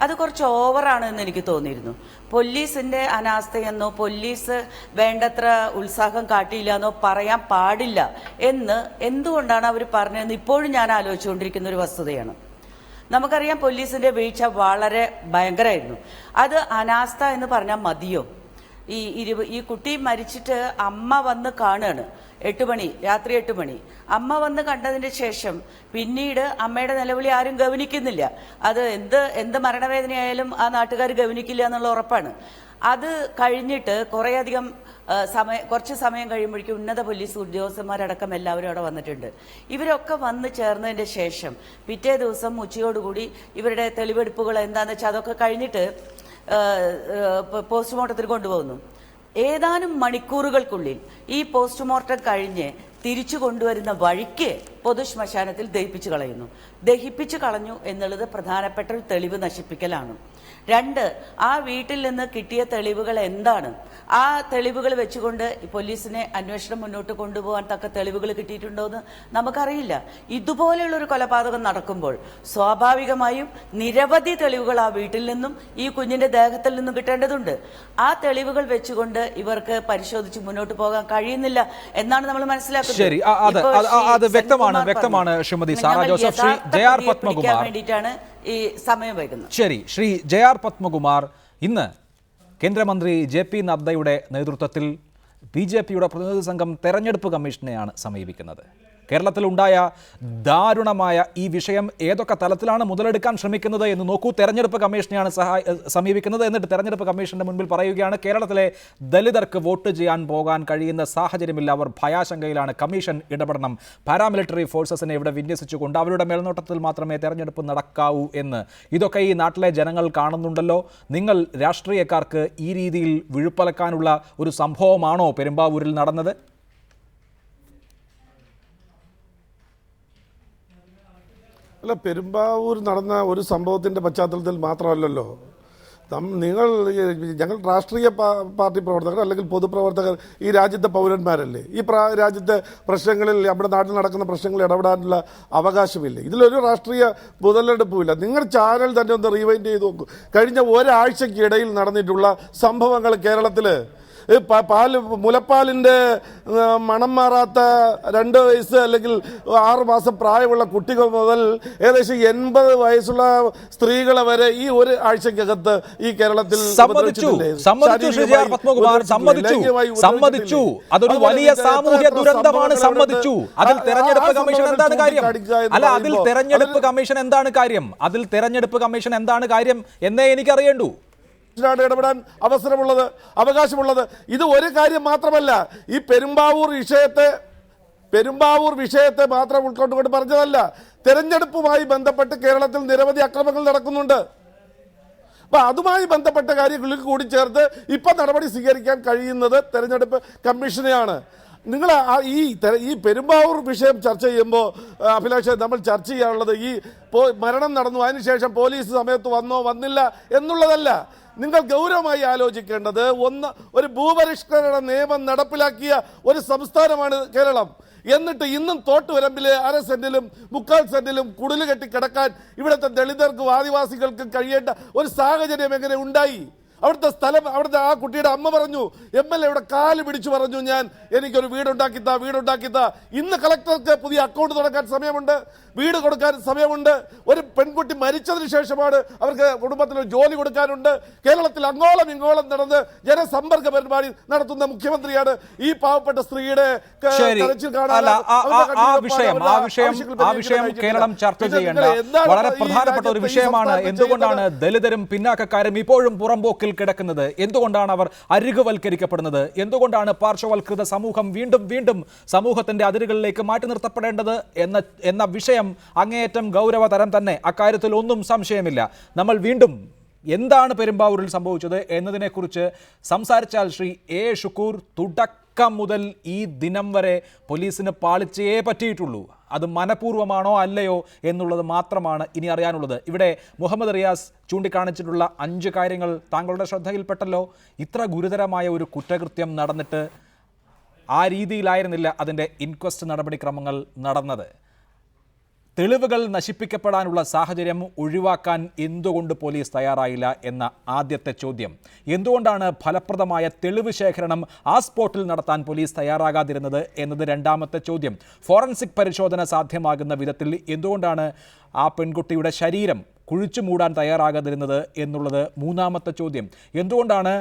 അത് കുറച്ച് ഓവറാണ് എന്ന് എനിക്ക് തോന്നിയിരുന്നു. പോലീസിന്റെ അനാസ്ഥയെന്നോ പോലീസ് വേണ്ടത്ര ഉത്സാഹം കാട്ടിയില്ല എന്നോ പറയാൻ പാടില്ല എന്ന് എന്തുകൊണ്ടാണ് അവർ പറഞ്ഞതെന്ന് ഇപ്പോഴും ഞാൻ ആലോചിച്ചുകൊണ്ടിരിക്കുന്ന ഒരു വസ്തുതയാണ്. നമുക്കറിയാം പോലീസിന്റെ വീഴ്ച വളരെ ഭയങ്കരമായിരുന്നു. അത് അനാസ്ഥ എന്ന് പറഞ്ഞാൽ മതിയോ? ഈ കുട്ടി മരിച്ചിട്ട് അമ്മ വന്ന് കാണുകയാണ് 8 മണി, രാത്രി 8 മണി. അമ്മ വന്ന് കണ്ടതിന് ശേഷം പിന്നീട് അമ്മയുടെ നിലവിളി ആരും ഗവനിക്കുന്നില്ല. അത് എന്ത് മരണവേദനയായാലും ആ നാട്ടുകാർ ഗവനിക്കില്ല എന്നുള്ള ഉറപ്പാണ്. അത് കഴിഞ്ഞിട്ട് കുറച്ച് സമയം കഴിയുമ്പോഴേക്കും ഉന്നത പോലീസ് ഉദ്യോഗസ്ഥന്മാരടക്കം എല്ലാവരും അവിടെ വന്നിട്ടുണ്ട്. ഇവരൊക്കെ വന്ന് ചേർന്നതിൻ്റെ ശേഷം പിറ്റേ ദിവസം ഉച്ചയോടുകൂടി ഇവരുടെ തെളിവെടുപ്പുകൾ എന്താണെന്ന് വെച്ചാൽ അതൊക്കെ കഴിഞ്ഞിട്ട് പോസ്റ്റ്മോർട്ടത്തിന് കൊണ്ടുപോകുന്നു. ഏതാനും മണിക്കൂറുകൾക്കുള്ളിൽ ഈ പോസ്റ്റ്മോർട്ടം കഴിഞ്ഞ് തിരിച്ചു കൊണ്ടുവരുന്ന വഴിക്ക് പൊതുശ്മശാനത്തിൽ ദഹിപ്പിച്ചു കളഞ്ഞു എന്നുള്ളത് പ്രധാനപ്പെട്ട ഒരു തെളിവ് നശിപ്പിക്കലാണ്. 2, ആ വീട്ടിൽ നിന്ന് കിട്ടിയ തെളിവുകൾ എന്താണ്? ആ തെളിവുകൾ വെച്ചുകൊണ്ട് പോലീസിനെ അന്വേഷണം മുന്നോട്ട് കൊണ്ടുപോകാൻ തക്ക തെളിവുകൾ കിട്ടിയിട്ടുണ്ടോ എന്ന് നമുക്കറിയില്ല. ഇതുപോലെയുള്ളൊരു കൊലപാതകം നടക്കുമ്പോൾ സ്വാഭാവികമായും നിരവധി തെളിവുകൾ ആ വീട്ടിൽ നിന്നും ഈ കുഞ്ഞിന്റെ ദേഹത്തിൽ നിന്നും കിട്ടേണ്ടതുണ്ട്. ആ തെളിവുകൾ വെച്ചുകൊണ്ട് ഇവർക്ക് പരിശോധിച്ച് മുന്നോട്ട് പോകാൻ കഴിയുന്നില്ല എന്നാണ് നമ്മൾ മനസ്സിലാക്കുന്നത്. ശരി, അത് വ്യക്തമാണ് ശ്രീമതി സാറ ജോസഫ്. ശ്രീ ജെ.ആർ. പത്മകുമാർ വേണ്ടിയിട്ടാണ് ഈ സമയം വൈകുന്നത്. ശരി, ശ്രീ ജെ.ആർ. പത്മകുമാർ, ഇന്ന് കേന്ദ്രമന്ത്രി JP നദ്ദയുടെ നേതൃത്വത്തിൽ BJPയുടെ പ്രതിനിധി സംഘം തെരഞ്ഞെടുപ്പ് കമ്മീഷനെയാണ് സമീപിക്കുന്നത്. കേരളത്തിലുണ്ടായ ദാരുണമായ ഈ വിഷയം ഏതൊക്കെ തലത്തിലാണ് മുതലെടുക്കാൻ ശ്രമിക്കുന്നത് എന്ന് നോക്കൂ. തെരഞ്ഞെടുപ്പ് കമ്മീഷനെയാണ് സമീപിക്കുന്നത്. എന്നിട്ട് തെരഞ്ഞെടുപ്പ് കമ്മീഷന്റെ മുൻപിൽ പറയുകയാണ്, കേരളത്തിലെ ദലിതർക്ക് വോട്ട് ചെയ്യാൻ പോകാൻ കഴിയുന്ന സാഹചര്യമില്ല, അവർ ഭയാശങ്കയിലാണ്, കമ്മീഷൻ ഇടപെടണം, പാരാമിലിറ്ററി ഫോഴ്സസിനെ ഇവിടെ വിന്യസിച്ചുകൊണ്ട് അവരുടെ മേൽനോട്ടത്തിൽ മാത്രമേ തെരഞ്ഞെടുപ്പ് നടക്കാവൂ എന്ന്. ഇതൊക്കെ ഈ നാട്ടിലെ ജനങ്ങൾ കാണുന്നുണ്ടല്ലോ. നിങ്ങൾ രാഷ്ട്രീയക്കാർക്ക് ഈ രീതിയിൽ വിഴുപ്പലക്കാനുള്ള ഒരു സംഭവമാണോ പെരുമ്പാവൂരിൽ നടന്നത്? അല്ല, പെരുമ്പാവൂർ നടന്ന ഒരു സംഭവത്തിൻ്റെ പശ്ചാത്തലത്തിൽ മാത്രമല്ലല്ലോ ഞങ്ങൾ രാഷ്ട്രീയ പാർട്ടി പ്രവർത്തകർ അല്ലെങ്കിൽ പൊതുപ്രവർത്തകർ ഈ രാജ്യത്തെ പൗരന്മാരല്ലേ. ഈ രാജ്യത്തെ പ്രശ്നങ്ങളിൽ, നമ്മുടെ നാട്ടിൽ നടക്കുന്ന പ്രശ്നങ്ങളിൽ ഇടപെടാനുള്ള അവകാശമില്ല. ഇതിലൊരു രാഷ്ട്രീയ മുതലെടുപ്പുമില്ല. നിങ്ങൾ ചാനൽ തന്നെ ഒന്ന് റീവൈൻഡ് ചെയ്ത് നോക്കൂ. കഴിഞ്ഞ ഒരാഴ്ചക്കിടയിൽ നടന്നിട്ടുള്ള സംഭവങ്ങൾ കേരളത്തിൽ മുലപ്പാലിൻ്റെ മണം മാറാത്ത 2 വയസ്സ് അല്ലെങ്കിൽ 6 മാസം പ്രായമുള്ള കുട്ടികൾ മുതൽ ഏകദേശം 80 വയസ്സുള്ള സ്ത്രീകളെ വരെ ഈ ഒരു ആഴ്ചക്കകത്ത് ഈ കേരളത്തിൽ സമ്മതിച്ചു. അതൊരു വലിയ സാമൂഹ്യ ദുരന്തമാണ്. സമ്മതിച്ചു. അതിൽ തെരഞ്ഞെടുപ്പ് കമ്മീഷൻ എന്താണ് കാര്യം? അതിൽ തെരഞ്ഞെടുപ്പ് കമ്മീഷൻ എന്താണ് കാര്യം എന്നേ എനിക്കറിയേണ്ടൂ. ഇടപെടാൻ അവകാശമുള്ളത്. ഇത് ഒരു കാര്യം മാത്രമല്ല, ഈ പെരുമ്പാവൂർ വിഷയത്തെ മാത്രം ഉൾക്കൊണ്ടുകൊണ്ട് പറഞ്ഞതല്ല. തെരഞ്ഞെടുപ്പുമായി ബന്ധപ്പെട്ട് കേരളത്തിൽ നിരവധി അക്രമങ്ങൾ നടക്കുന്നുണ്ട്. അപ്പൊ അതുമായി ബന്ധപ്പെട്ട കാര്യങ്ങളിൽ കൂടി ചേർത്ത് ഇപ്പൊ നടപടി സ്വീകരിക്കാൻ കഴിയുന്നത് തെരഞ്ഞെടുപ്പ് കമ്മീഷനെയാണ്. നിങ്ങൾ ഈ പെരുമ്പാവൂർ വിഷയം ചർച്ച ചെയ്യുമ്പോൾ അഭിലാഷ്, നമ്മൾ ചർച്ച ചെയ്യാനുള്ളത് ഈ മരണം നടന്നു, അതിനുശേഷം പോലീസ് സമയത്ത് വന്നോ വന്നില്ല എന്നുള്ളതല്ല. നിങ്ങൾ ഗൗരവമായി ആലോചിക്കേണ്ടത് ഒരു ഭൂപരിഷ്കരണ നിയമം നടപ്പിലാക്കിയ ഒരു സംസ്ഥാനമാണ് കേരളം. എന്നിട്ട് ഇന്നും തോട്ടുവരമ്പിലെ 1/2 സെന്റിലും 3/4 സെന്റിലും കുടില് കെട്ടി കിടക്കാൻ ഇവിടുത്തെ ദളിതർക്കും ആദിവാസികൾക്കും കഴിയേണ്ട ഒരു സാഹചര്യം എങ്ങനെ ഉണ്ടായി? അവിടുത്തെ ആ കുട്ടിയുടെ അമ്മ പറഞ്ഞു, MLA കാല് പിടിച്ചു പറഞ്ഞു, എനിക്കൊരു വീടുണ്ടാക്കിത്താ. ഇന്ന് കളക്ടർക്ക് പുതിയ അക്കൗണ്ട് തുടങ്ങാൻ സമയമുണ്ട്. വീട് കൊടുക്കാൻ സമയമുണ്ട്. ഒരു പെൺകുട്ടി മരിച്ചതിന് ശേഷമാണ് അവർക്ക് കുടുംബത്തിന് ജോലി കൊടുക്കാനുണ്ട്. കേരളത്തിൽ അങ്ങോളം ഇങ്ങോളം നടന്ന് ജനസമ്പർക്ക പരിപാടി നടത്തുന്ന മുഖ്യമന്ത്രിയാണ്. ഈ പാവപ്പെട്ട സ്ത്രീയുടെ കരച്ചിൽ കാണാൻ കേരളം ചർച്ച ചെയ്യേണ്ട വളരെ പ്രധാനപ്പെട്ട ഒരു വിഷയമാണ്. എന്തുകൊണ്ടാണ് ദലിതരും പിന്നാക്കക്കാരും ഇപ്പോഴും പുറംപോക്കിൽ കിടക്കുന്നത്? എന്തുകൊണ്ടാണ് അവർ അരികുവൽക്കരിക്കപ്പെടുന്നത്? എന്തുകൊണ്ടാണ് പാർശ്വവൽകൃത സമൂഹം വീണ്ടും വീണ്ടും സമൂഹത്തിന്റെ അതിരുകളിലേക്ക് മാറ്റി നിർത്തപ്പെടേണ്ടത് എന്ന വിഷയം അങ്ങേയറ്റം ഗൗരവതരം തന്നെ. അക്കാര്യത്തിൽ ഒന്നും സംശയമില്ല. നമ്മൾ വീണ്ടും എന്താണ് പെരുമ്പാവൂരിൽ സംഭവിച്ചത് എന്നതിനെക്കുറിച്ച് സംസാരിച്ചാൽ ശ്രീ എ ഷുക്കൂർ, തുടക്കം മുതൽ ഈ ദിനം വരെ പോലീസിന് പാളിച്ചേ പറ്റിയിട്ടുള്ളൂ. അത് മനഃപൂർവ്വമാണോ അല്ലയോ എന്നുള്ളത് മാത്രമാണ് ഇനി അറിയാനുള്ളത്. ഇവിടെ മുഹമ്മദ് റിയാസ് ചൂണ്ടിക്കാണിച്ചിട്ടുള്ള 5 കാര്യങ്ങൾ താങ്കളുടെ ശ്രദ്ധയിൽപ്പെട്ടല്ലോ. ഇത്ര ഗുരുതരമായ ഒരു കുറ്റകൃത്യം നടന്നിട്ട് ആ രീതിയിലായിരുന്നില്ല അതിൻ്റെ ഇൻക്വസ്റ്റ് നടപടിക്രമങ്ങൾ നടന്നത്. തെളിവുകൾ നശിപ്പിക്കപ്പെടാനുള്ള സാഹചര്യം ഒഴിവാക്കാൻ എന്തുകൊണ്ട് പോലീസ് തയ്യാറായില്ല എന്ന ആദ്യത്തെ ചോദ്യം. എന്തുകൊണ്ടാണ് ഫലപ്രദമായ തെളിവ് ശേഖരണം ആ സ്പോട്ടിൽ നടത്താൻ പോലീസ് തയ്യാറാകാതിരുന്നത് എന്നത് രണ്ടാമത്തെ ചോദ്യം. ഫോറൻസിക് പരിശോധന സാധ്യമാകുന്ന വിധത്തിൽ എന്തുകൊണ്ടാണ് ആ പെൺകുട്ടിയുടെ ശരീരം കുഴിച്ചു മൂടാൻ തയ്യാറാകാതിരുന്നത് എന്നുള്ളത് മൂന്നാമത്തെ ചോദ്യം. എന്തുകൊണ്ടാണ്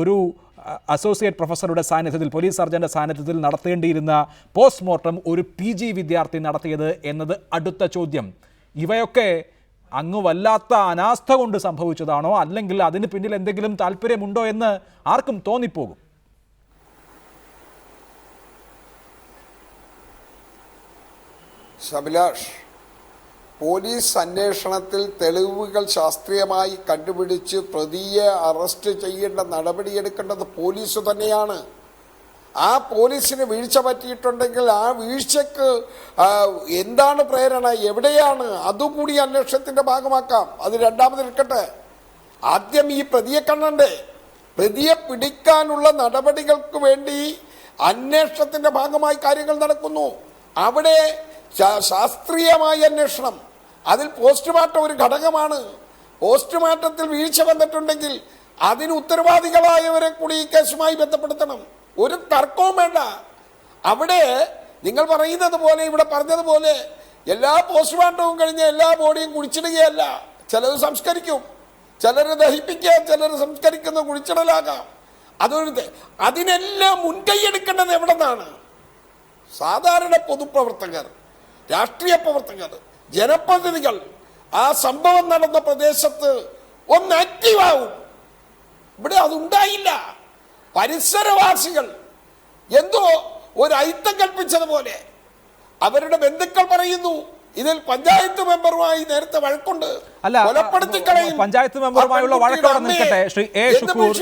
ഒരു അസോസിയേറ്റ് പ്രൊഫസറുടെ സാന്നിധ്യത്തിൽ, പോലീസ് സർജൻ്റെ സാന്നിധ്യത്തിൽ നടത്തേണ്ടിയിരുന്ന പോസ്റ്റ്മോർട്ടം ഒരു PG വിദ്യാർത്ഥി നടത്തിയത് എന്നത് അടുത്ത ചോദ്യം. ഇവയൊക്കെ അങ്ങ് വല്ലാത്ത അനാസ്ഥ കൊണ്ട് സംഭവിച്ചതാണോ, അല്ലെങ്കിൽ അതിന് പിന്നിൽ എന്തെങ്കിലും താല്പര്യമുണ്ടോ എന്ന് ആർക്കും തോന്നിപ്പോകും. അഭിലാഷ്, പോലീസ് അന്വേഷണത്തിൽ തെളിവുകൾ ശാസ്ത്രീയമായി കണ്ടുപിടിച്ച് പ്രതിയെ അറസ്റ്റ് ചെയ്യേണ്ട നടപടിയെടുക്കേണ്ടത് പോലീസ് തന്നെയാണ്. ആ പോലീസിന് വീഴ്ച പറ്റിയിട്ടുണ്ടെങ്കിൽ ആ വീഴ്ചക്ക് എന്താണ് പ്രേരണ, എവിടെയാണ്, അതുകൂടി അന്വേഷണത്തിൻ്റെ ഭാഗമാക്കാം. അത് രണ്ടാമതെടുക്കട്ടെ. ആദ്യം ഈ പ്രതിയെ കണ്ടേ. പ്രതിയെ പിടിക്കാനുള്ള നടപടികൾക്ക് വേണ്ടി അന്വേഷണത്തിൻ്റെ ഭാഗമായി കാര്യങ്ങൾ നടക്കുന്നു. അവിടെ ശാസ്ത്രീയമായ അന്വേഷണം, അതിൽ പോസ്റ്റ്മോർട്ടം ഒരു ഘടകമാണ്. പോസ്റ്റ്മോർട്ടത്തിൽ വീഴ്ച വന്നിട്ടുണ്ടെങ്കിൽ അതിന് ഉത്തരവാദികളായവരെ കൂടി ഈ കേസുമായി ബന്ധപ്പെടുത്തണം. ഒരു തർക്കവും വേണ്ട. അവിടെ നിങ്ങൾ പറയുന്നത് പോലെ, ഇവിടെ പറഞ്ഞതുപോലെ എല്ലാ പോസ്റ്റ്മോർട്ടവും കഴിഞ്ഞ് എല്ലാ ബോഡിയും കുഴിച്ചിടുകയല്ല. ചിലത് സംസ്കരിക്കും, ചിലർ ദഹിപ്പിക്കുക, ചിലർ സംസ്കരിക്കുന്ന കുഴിച്ചിടലാകാം. അതിനെല്ലാം മുൻകൈയെടുക്കേണ്ടത് എവിടെ നിന്നാണ്? സാധാരണ പൊതുപ്രവർത്തകർ, രാഷ്ട്രീയ പ്രവർത്തകർ, ജനപ്രതിനിധികൾ ആ സംഭവം നടന്ന പ്രദേശത്ത് ഒന്ന് ആക്റ്റീവാവും. ഇവിടെ അതുണ്ടായില്ല. പരിസരവാസികൾ എന്തോ ഒരു ഐത്തം കൽപ്പിച്ചതുപോലെ അവരുടെ ബന്ധുക്കൾ പറയുന്നു ഇതിൽ പഞ്ചായത്ത് മെമ്പറുമായി നേരത്തെ വഴക്കുണ്ട്, കൊലപ്പെടുത്തിക്കളയും. പഞ്ചായത്ത് മെമ്പറുമായുള്ള വഴക്കോടെ നിൽക്കട്ടെ. ശ്രീ എ ഷുക്കൂർ,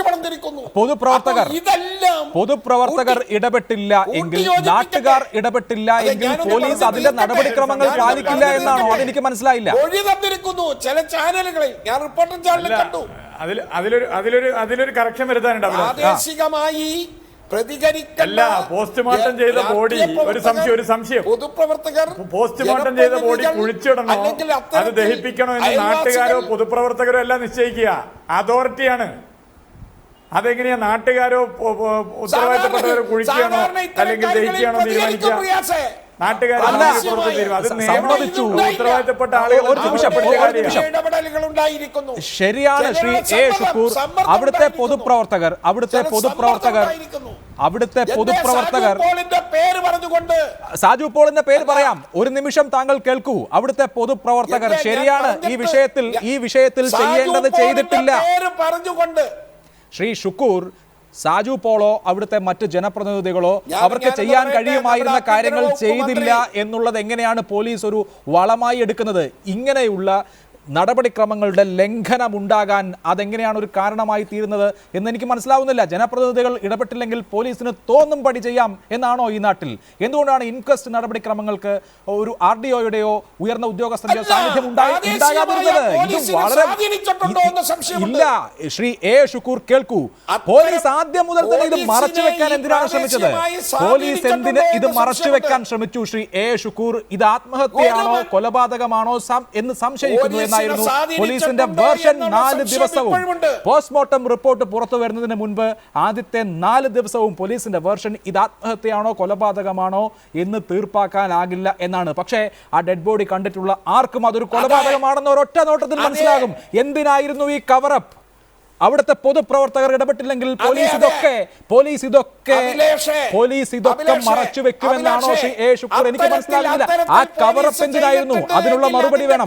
പൊതുപ്രവർത്തകർ ഇടപെട്ടില്ല എങ്കിൽ, നാട്ടുകാർ ഇടപെട്ടില്ല എങ്കിൽ പോലീസ് അതിന്റെ നടപടിക്രമങ്ങൾ പാലിക്കില്ല എന്നാണോ? അതെനിക്ക് മനസ്സിലായില്ല. മൊഴി തന്നിരിക്കുന്നു ചില ചാനലുകളിൽ, ഞാൻ റിപ്പോർട്ടർ ചാനലിൽ കണ്ടു. അതിലൊരു കറക്ഷൻ വരുത്താനുണ്ട്. പ്രാദേശികമായി പ്രതികരിക്കല്ല. പോസ്റ്റ്മോർട്ടം ചെയ്ത ബോഡി ഒരു സംശയം പൊതുപ്രവർത്തകർ പോസ്റ്റ്മോർട്ടം ചെയ്ത ബോഡി കുഴിച്ചിടണോ അത് ദഹിപ്പിക്കണോ എന്ന് നാട്ടുകാരോ പൊതുപ്രവർത്തകരോ എല്ലാം നിശ്ചയിക്കുക. അതോറിറ്റിയാണ്. അതെങ്ങനെയാ നാട്ടുകാരോ ഉത്തരവാദിത്തപ്പെട്ടവരോ കുഴിക്കുകയാണോ അല്ലെങ്കിൽ ദഹിക്കുകയാണോ തീരുമാനിക്കുക? ശരിയാണ് ശ്രീ എ ഷുക്കൂർ. അവിടുത്തെ പൊതുപ്രവർത്തകർ സാജു പോളിന്റെ പേര് പറയാം, ഒരു നിമിഷം താങ്കൾ കേൾക്കൂ. അവിടുത്തെ പൊതുപ്രവർത്തകർ ശരിയാണ്, ഈ വിഷയത്തിൽ ചെയ്യേണ്ടത് ചെയ്തിട്ടില്ല. ശ്രീ ഷുക്കൂർ, സാജു പോളോ അവിടുത്തെ മറ്റ് ജനപ്രതിനിധികളോ അവർക്ക് ചെയ്യാൻ കഴിയുമായിരുന്ന കാര്യങ്ങൾ ചെയ്തില്ല എന്നുള്ളത് എങ്ങനെയാണ് പോലീസ് ഒരു വളമായി എടുക്കുന്നത്? ഇങ്ങനെയുള്ള നടപടിക്രമങ്ങളുടെ ലംഘനം ഉണ്ടാകാൻ അതെങ്ങനെയാണ് ഒരു കാരണമായി തീരുന്നത് എന്നെനിക്ക് മനസ്സിലാവുന്നില്ല. ജനപ്രതിനിധികൾ ഇടപെട്ടില്ലെങ്കിൽ പോലീസിന് തോന്നും പടി ചെയ്യാം എന്നാണോ ഈ നാട്ടിൽ? എന്തുകൊണ്ടാണ് ഇൻക്വസ്റ്റ് നടപടിക്രമങ്ങൾക്ക് ഒരു RDOയുടെയോ ഉയർന്ന ഉദ്യോഗസ്ഥന്റെയോ സാന്നിധ്യം ഉണ്ടാകാതിരുന്നത്? ഇത് വളരെ ഇല്ല. ശ്രീ എ ഷുക്കൂർ കേൾക്കൂ, പോലീസ് ആദ്യം മുതൽ തന്നെ ഇത് മറച്ചുവെക്കാൻ എന്തിനാണ് ശ്രമിച്ചത്? പോലീസ് എന്തിന് ഇത് മറച്ചുവെക്കാൻ ശ്രമിച്ചു? ശ്രീ എ ഷുക്കൂർ, ഇത് ആത്മഹത്യയാണോ കൊലപാതകമാണോ എന്ന് സംശയിക്കുന്നു എന്നായിരുന്നു പോലീസിന്റെ വേർഷൻ. 4 ദിവസവും പോസ്റ്റ്മോർട്ടം റിപ്പോർട്ട് പുറത്തു വരുന്നതിന് മുൻപ് ആദ്യത്തെ 4 ദിവസവും പോലീസിന്റെ വേർഷൻ ഇത് ആത്മഹത്യയാണോ കൊലപാതകമാണോ എന്ന് തീർപ്പാക്കാനാകില്ല എന്നാണ്. പക്ഷേ ആ ഡെഡ് ബോഡി കണ്ടിട്ടുള്ള ആർക്കും അതൊരു കൊലപാതകമാണെന്ന് ഒരൊറ്റ നോട്ടത്തിൽ മനസ്സിലാകും. എന്തിനായിരുന്നു ഈ കവറപ്പ്? അവിടുത്തെ പൊതുപ്രവർത്തകർ ഇടപെട്ടില്ലെങ്കിൽ പോലീസ് ഇതൊക്കെ മറച്ചു വെക്കുമെന്നാണോ ശ്രീ എ ഷുക്കൂർ? എനിക്ക് മനസ്സിലാകുന്നില്ല. ആ കവറപ്പ് എന്തിനായിരുന്നു? അതിനുള്ള മറുപടി വേണം.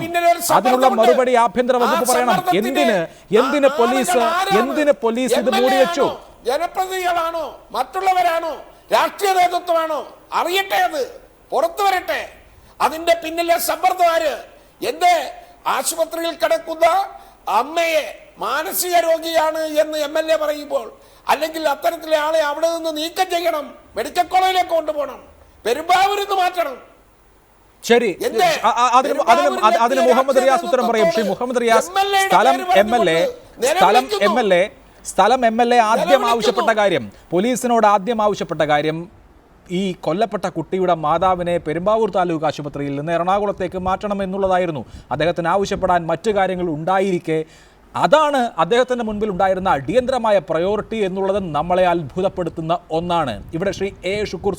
അതിനുള്ള മറുപടി ആഭ്യന്തര വകുപ്പ് പറയണം. എന്തിന് പോലീസ് ഇത് മൂടി വെച്ചു? ജനപ്രതിനിധികളാണോ, മറ്റുള്ളവരാണോ, രാഷ്ട്രീയ നേതൃത്വമാണോ? അറിയട്ടെ, അത് പുറത്തു വരട്ടെ. അതിന്റെ പിന്നിലെ സമ്മർദ്ദം ആര്? എന്റെ ആശുപത്രിയിൽ കിടക്കുന്ന അമ്മയെ മാനസിക രോഗിയാണ് എന്ന് MLA പറയുമ്പോൾ, അല്ലെങ്കിൽ അത്തരത്തിലെ ആളെ അവിടെ നിന്ന് നീക്കം ചെയ്യണം, മെഡിക്കൽ കോളേജിലേക്ക് കൊണ്ടുപോകണം, പെരുമ്പാവൂരിന്ന് മാറ്റണം. ശരി, അതിന് മുഹമ്മദ് റിയാസ് ഉത്തരം പറയും. ശ്രീ മുഹമ്മദ് റിയാസ്, സ്ഥലം MLA ആദ്യം ആവശ്യപ്പെട്ട കാര്യം, പോലീസിനോട് ആദ്യം ആവശ്യപ്പെട്ട കാര്യം ഈ കൊല്ലപ്പെട്ട കുട്ടിയുടെ മാതാവിനെ പെരുമ്പാവൂർ താലൂക്ക് ആശുപത്രിയിൽ നിന്ന് എറണാകുളത്തേക്ക് മാറ്റണം എന്നുള്ളതായിരുന്നു. അദ്ദേഹത്തിന് ആവശ്യപ്പെടാൻ മറ്റു കാര്യങ്ങൾ ഉണ്ടായിരിക്കെ അതാണ് അദ്ദേഹത്തിൻ്റെ മുൻപിൽ ഉണ്ടായിരുന്ന അടിയന്തരമായ പ്രയോറിറ്റി എന്നുള്ളത് നമ്മളെ അത്ഭുതപ്പെടുത്തുന്ന ഒന്നാണ്. ഇവിടെ ശ്രീ എ ഷുക്കൂർ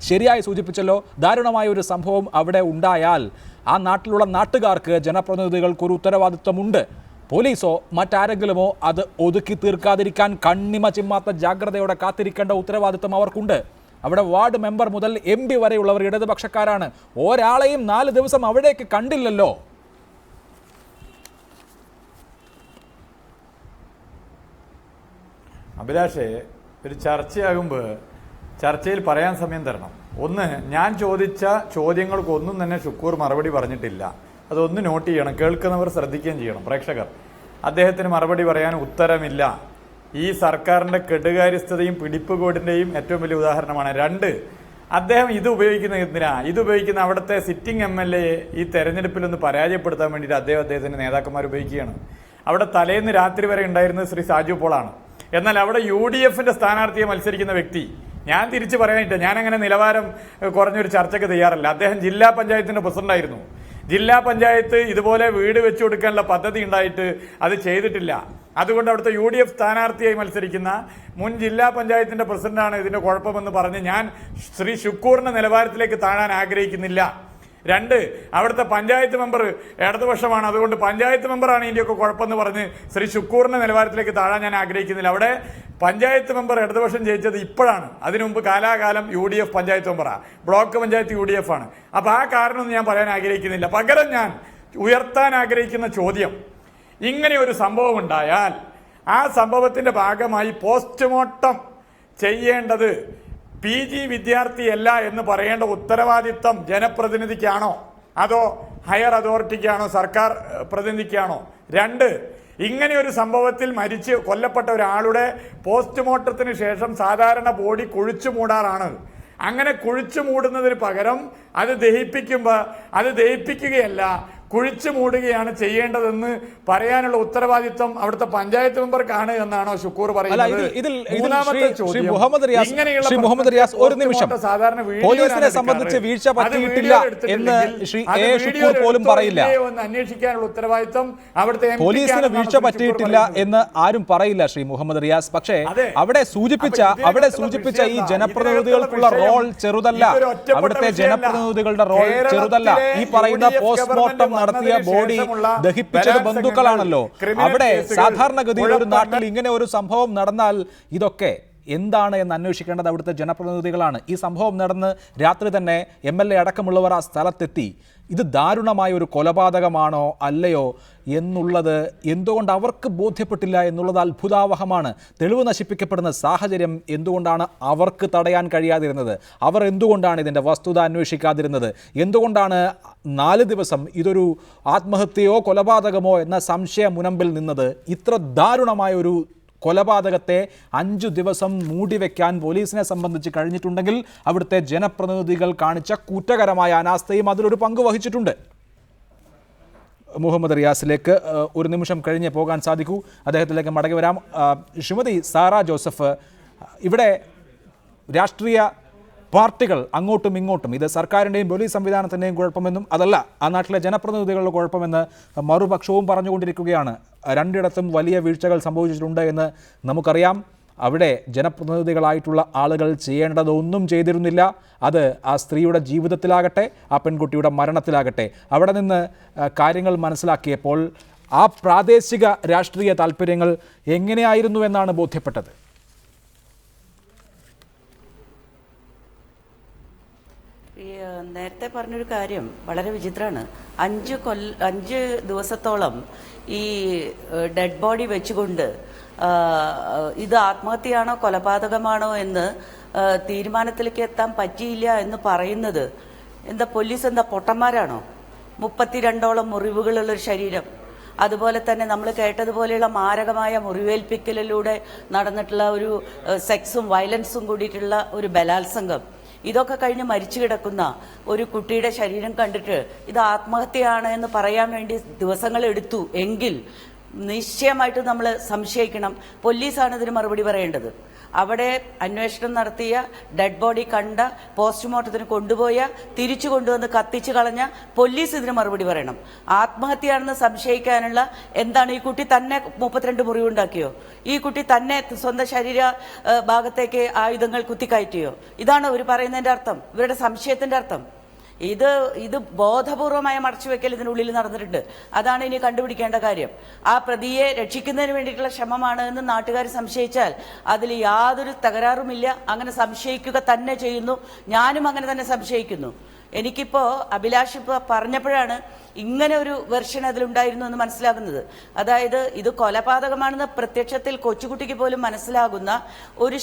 ശരിയായി സൂചിപ്പിച്ചല്ലോ, ദാരുണമായ ഒരു സംഭവം അവിടെ ഉണ്ടായാൽ ആ നാട്ടിലുള്ള നാട്ടുകാർക്ക്, ജനപ്രതിനിധികൾക്കൊരു ഉത്തരവാദിത്വമുണ്ട്. പോലീസോ മറ്റാരെങ്കിലുമോ അത് ഒതുക്കി തീർക്കാതിരിക്കാൻ കണ്ണിമ ചിമ്മാത്ത ജാഗ്രതയോടെ കാത്തിരിക്കേണ്ട ഉത്തരവാദിത്വം അവർക്കുണ്ട്. അവിടെ വാർഡ് മെമ്പർ മുതൽ MP വരെയുള്ളവർ ഇടതുപക്ഷക്കാരാണ്. ഒരാളെയും 4 ദിവസം അവിടേക്ക് കണ്ടില്ലല്ലോ. അഭിലാഷേ, ഒരു ചർച്ചയാകുമ്പോൾ ചർച്ചയിൽ പറയാൻ സമയം തരണം. ഒന്ന്, ഞാൻ ചോദിച്ച ചോദ്യങ്ങൾക്കൊന്നും തന്നെ ഷുക്കൂർ മറുപടി പറഞ്ഞിട്ടില്ല. അതൊന്ന് നോട്ട് ചെയ്യണം, കേൾക്കുന്നവർ ശ്രദ്ധിക്കുകയും ചെയ്യണം. പ്രേക്ഷകർ, അദ്ദേഹത്തിന് മറുപടി പറയാൻ ഉത്തരമില്ല. ഈ സർക്കാരിൻ്റെ കെടുകാര്യസ്ഥതയും പിടിപ്പുകോടിൻ്റെയും ഏറ്റവും വലിയ ഉദാഹരണമാണ്. 2, അദ്ദേഹം ഇത് ഉപയോഗിക്കുന്ന എന്തിനാ? ഇത് ഉപയോഗിക്കുന്ന അവിടുത്തെ സിറ്റിംഗ് MLA ഈ തെരഞ്ഞെടുപ്പിലൊന്ന് പരാജയപ്പെടുത്താൻ വേണ്ടിയിട്ട് അദ്ദേഹത്തിൻ്റെ നേതാക്കന്മാർ ഉപയോഗിക്കുകയാണ്. അവിടെ തലേന്ന് രാത്രി വരെ ഉണ്ടായിരുന്നത് ശ്രീ സാജു പോളാണ്. എന്നാൽ അവിടെ UDFന്റെ സ്ഥാനാർത്ഥിയെ മത്സരിക്കുന്ന വ്യക്തി, ഞാൻ തിരിച്ചു പറയാനില്ല, ഞാനങ്ങനെ നിലവാരം കുറഞ്ഞൊരു ചർച്ചയ്ക്ക് തയ്യാറല്ല. അദ്ദേഹം ജില്ലാ പഞ്ചായത്തിൻ്റെ പ്രസിഡന്റായിരുന്നു. ജില്ലാ പഞ്ചായത്ത് ഇതുപോലെ വീട് വെച്ചു കൊടുക്കാനുള്ള പദ്ധതി ഉണ്ടായിട്ട് അത് ചെയ്തിട്ടില്ല. അതുകൊണ്ട് അവിടുത്തെ UDF സ്ഥാനാർത്ഥിയായി മത്സരിക്കുന്ന മുൻ ജില്ലാ പഞ്ചായത്തിന്റെ പ്രസിഡന്റാണ് ഇതിന്റെ കുഴപ്പമെന്ന് പറഞ്ഞ് ഞാൻ ശ്രീ ഷുക്കൂറിന്റെ നിലവാരത്തിലേക്ക് താഴാൻ ആഗ്രഹിക്കുന്നില്ല. 2, അവിടുത്തെ പഞ്ചായത്ത് മെമ്പർ ഇടതുപക്ഷമാണ്, അതുകൊണ്ട് പഞ്ചായത്ത് മെമ്പറാണ് ഇതിൻ്റെയൊക്കെ കുഴപ്പമെന്ന് പറഞ്ഞ് ശ്രീ ഷുക്കൂറിന്റെ നിലവാരത്തിലേക്ക് താഴാൻ ഞാൻ ആഗ്രഹിക്കുന്നില്ല. അവിടെ പഞ്ചായത്ത് മെമ്പർ ഇടതുപക്ഷം ജയിച്ചത് ഇപ്പോഴാണ്. അതിനു മുമ്പ് കാലാകാലം UDF പഞ്ചായത്ത് മെമ്പറാണ്, ബ്ലോക്ക് പഞ്ചായത്ത് UDF ആണ്. അപ്പോൾ ആ കാരണമൊന്നും ഞാൻ പറയാൻ ആഗ്രഹിക്കുന്നില്ല. പകരം ഞാൻ ഉയർത്താൻ ആഗ്രഹിക്കുന്ന ചോദ്യം, ഇങ്ങനെ ഒരു സംഭവം ഉണ്ടായാൽ ആ സംഭവത്തിന്റെ ഭാഗമായി പോസ്റ്റ്മോർട്ടം ചെയ്യേണ്ടത് PG വിദ്യാർത്ഥിയല്ല എന്ന് പറയേണ്ട ഉത്തരവാദിത്തം ജനപ്രതിനിധിക്കാണോ അതോ ഹയർ അതോറിറ്റിക്കാണോ, സർക്കാർ പ്രതിനിധിക്കാണോ? 2, ഇങ്ങനെ ഒരു സംഭവത്തിൽ കൊല്ലപ്പെട്ട ഒരാളുടെ പോസ്റ്റ്മോർട്ടത്തിന് ശേഷം സാധാരണ ബോഡി കുഴിച്ചു മൂടാറാണ്. അങ്ങനെ കുഴിച്ചു മൂടുന്നതിന് പകരം അത് ദഹിപ്പിക്കുകയല്ല, കുഴിച്ചു മൂടുകയാണ് ചെയ്യേണ്ടതെന്ന് പറയാനുള്ള ഉത്തരവാദിത്വം അവിടുത്തെ പഞ്ചായത്ത് മെമ്പർക്കാണ് എന്നാണോ ഷുക്കൂർ പറയുന്നത്? മുഹമ്മദ് റിയാസ്, ഒരു നിമിഷം, പോലീസിനെ സംബന്ധിച്ച് വീഴ്ച പറ്റിയിട്ടില്ല എന്ന് ശ്രീ എ ഷുക്കൂർ പോലും പറയില്ല. അന്വേഷിക്കാനുള്ള ഉത്തരവാദിത്വം അവിടുത്തെ പോലീസിന് വീഴ്ച പറ്റിയിട്ടില്ല എന്ന് ആരും പറയില്ല ശ്രീ മുഹമ്മദ് റിയാസ്. പക്ഷേ അവിടെ സൂചിപ്പിച്ച ഈ ജനപ്രതിനിധികൾക്കുള്ള റോൾ ചെറുതല്ല. അവിടുത്തെ ജനപ്രതിനിധികളുടെ റോൾ ചെറുതല്ല. ഈ പറയുന്ന പോസ്റ്റ്മോർട്ടം നടത്തിയ ബോഡി ദഹിപ്പിച്ചത് ബന്ധുക്കളാണല്ലോ. അവിടെ സാധാരണഗതിയിൽ ഒരു നാട്ടിൽ ഇങ്ങനെ ഒരു സംഭവം നടന്നാൽ ഇതൊക്കെ എന്താണ് എന്ന് അന്വേഷിക്കേണ്ടത് അവിടുത്തെ ജനപ്രതിനിധികളാണ്. ഈ സംഭവം നടന്ന് രാത്രി തന്നെ MLA അടക്കമുള്ളവർ ആ സ്ഥലത്തെത്തി. ഇത് ദാരുണമായ ഒരു കൊലപാതകമാണോ അല്ലയോ എന്നുള്ളത് എന്തുകൊണ്ട് അവർക്ക് ബോധ്യപ്പെട്ടില്ല എന്നുള്ളത് അത്ഭുതാവഹമാണ്. തെളിവ് നശിപ്പിക്കപ്പെടുന്ന സാഹചര്യം എന്തുകൊണ്ടാണ് അവർക്ക് തടയാൻ കഴിയാതിരുന്നത്? അവർ എന്തുകൊണ്ടാണ് ഇതിൻ്റെ വസ്തുത അന്വേഷിക്കാതിരുന്നത്? എന്തുകൊണ്ടാണ് 4 ദിവസം ഇതൊരു ആത്മഹത്യയോ കൊലപാതകമോ എന്ന സംശയം മുനമ്പിൽ നിന്നത്? ഇത്ര ദാരുണമായ ഒരു കൊലപാതകത്തെ 5 ദിവസം മൂടിവെക്കാൻ പോലീസിനെ സംബന്ധിച്ച് കഴിഞ്ഞിട്ടുണ്ടെങ്കിൽ അവിടുത്തെ ജനപ്രതിനിധികൾ കാണിച്ച കുറ്റകരമായ അനാസ്ഥയും അതിലൊരു പങ്ക് വഹിച്ചിട്ടുണ്ട്. മുഹമ്മദ് റിയാസിലേക്ക് ഒരു നിമിഷം കഴിഞ്ഞേ പോകാൻ സാധിക്കൂ. അദ്ദേഹത്തിലേക്ക് മടങ്ങി വരാം. ശ്രീമതി സാറ ജോസഫ്, ഇവിടെ രാഷ്ട്രീയ പാർട്ടികൾ അങ്ങോട്ടും ഇങ്ങോട്ടും ഇത് സർക്കാരിൻ്റെയും പോലീസ് സംവിധാനത്തിൻ്റെയും കുഴപ്പമെന്നും അതല്ല ആ നാട്ടിലെ ജനപ്രതിനിധികളുടെ കുഴപ്പമെന്ന് മറുപക്ഷവും പറഞ്ഞുകൊണ്ടിരിക്കുകയാണ്. രണ്ടിടത്തും വലിയ വീഴ്ചകൾ സംഭവിച്ചിട്ടുണ്ട് എന്ന് നമുക്കറിയാം. അവിടെ ജനപ്രതിനിധികളായിട്ടുള്ള ആളുകൾ ചെയ്യേണ്ടതൊന്നും ചെയ്തിരുന്നില്ല. അത് ആ സ്ത്രീയുടെ ജീവിതത്തിലാകട്ടെ ആ പെൺകുട്ടിയുടെ മരണത്തിലാകട്ടെ അവിടെ നിന്ന് കാര്യങ്ങൾ മനസ്സിലാക്കിയപ്പോൾ ആ പ്രാദേശിക രാഷ്ട്രീയ താല്പര്യങ്ങൾ എങ്ങനെയായിരുന്നു എന്നാണ് ബോധ്യപ്പെട്ടത്. നേരത്തെ പറഞ്ഞൊരു കാര്യം വളരെ വിചിത്രമാണ്. 5 ദിവസത്തോളം ഈ ഡെഡ് ബോഡി വെച്ചുകൊണ്ട് ഇത് ആത്മഹത്യയാണോ കൊലപാതകമാണോ എന്ന് തീരുമാനത്തിലേക്ക് എത്താൻ പറ്റിയില്ല എന്ന് പറയുന്നത് എന്താ? പോലീസ് എന്താ പൊട്ടന്മാരാണോ? 32ഓളം മുറിവുകളുള്ളൊരു ശരീരം, അതുപോലെ തന്നെ നമ്മൾ കേട്ടതുപോലെയുള്ള മാരകമായ മുറിവേൽപ്പിക്കലിലൂടെ നടന്നിട്ടുള്ള ഒരു സെക്സും വയലൻസും കൂടിയിട്ടുള്ള ഒരു ബലാത്സംഗം, ഇതൊക്കെ കഴിഞ്ഞ് മരിച്ചു കിടക്കുന്ന ഒരു കുട്ടിയുടെ ശരീരം കണ്ടിട്ട് ഇത് ആത്മഹത്യയാണ് എന്ന് പറയാൻ വേണ്ടി ദിവസങ്ങൾ എടുത്തു എങ്കിൽ നിശ്ചയമായിട്ട് നമ്മൾ സംശയിക്കണം. പോലീസാണ് ഇതിന് മറുപടി പറയേണ്ടത്. അവിടെ അന്വേഷണം നടത്തിയ, ഡെഡ് ബോഡി കണ്ട, പോസ്റ്റ്മോർട്ടത്തിന് കൊണ്ടുപോയ, തിരിച്ചു കൊണ്ടുവന്ന് കത്തിച്ചു കളഞ്ഞ പോലീസ് ഇതിന് മറുപടി പറയണം. ആത്മഹത്യയാണെന്ന് സംശയിക്കാനുള്ള എന്താണ്? ഈ കുട്ടി തന്നെ 32 മുറിവുണ്ടാക്കിയോ? ഈ കുട്ടി തന്നെ സ്വന്തം ശരീര ഭാഗത്തേക്ക് ആയുധങ്ങൾ കുത്തിക്കയറ്റിയോ? ഇതാണ് അവർ പറയുന്നതിന്റെ അർത്ഥം, ഇവരുടെ സംശയത്തിന്റെ അർത്ഥം. ഇത് ബോധപൂർവമായ മറച്ചുവെക്കൽ ഇതിനുള്ളിൽ നടന്നിട്ടുണ്ട്. അതാണ് ഇനി കണ്ടുപിടിക്കേണ്ട കാര്യം. ആ പ്രതിയെ രക്ഷിക്കുന്നതിന് വേണ്ടിയിട്ടുള്ള ശ്രമമാണ് എന്ന് നാട്ടുകാർ സംശയിച്ചാൽ അതിൽ യാതൊരു തകരാറുമില്ല. അങ്ങനെ സംശയിക്കുക തന്നെ ചെയ്യുന്നു. ഞാനും അങ്ങനെ തന്നെ സംശയിക്കുന്നു. എനിക്കിപ്പോ അഭിലാഷ് പറഞ്ഞപ്പോഴാണ് ഇങ്ങനെ ഒരു വെർഷൻ അതിലുണ്ടായിരുന്നു എന്ന് മനസ്സിലാകുന്നത്. അതായത് ഇത് കൊലപാതകമാണെന്ന് പ്രത്യക്ഷത്തിൽ കൊച്ചുകുട്ടിക്ക് പോലും മനസ്സിലാകുന്ന ഒരു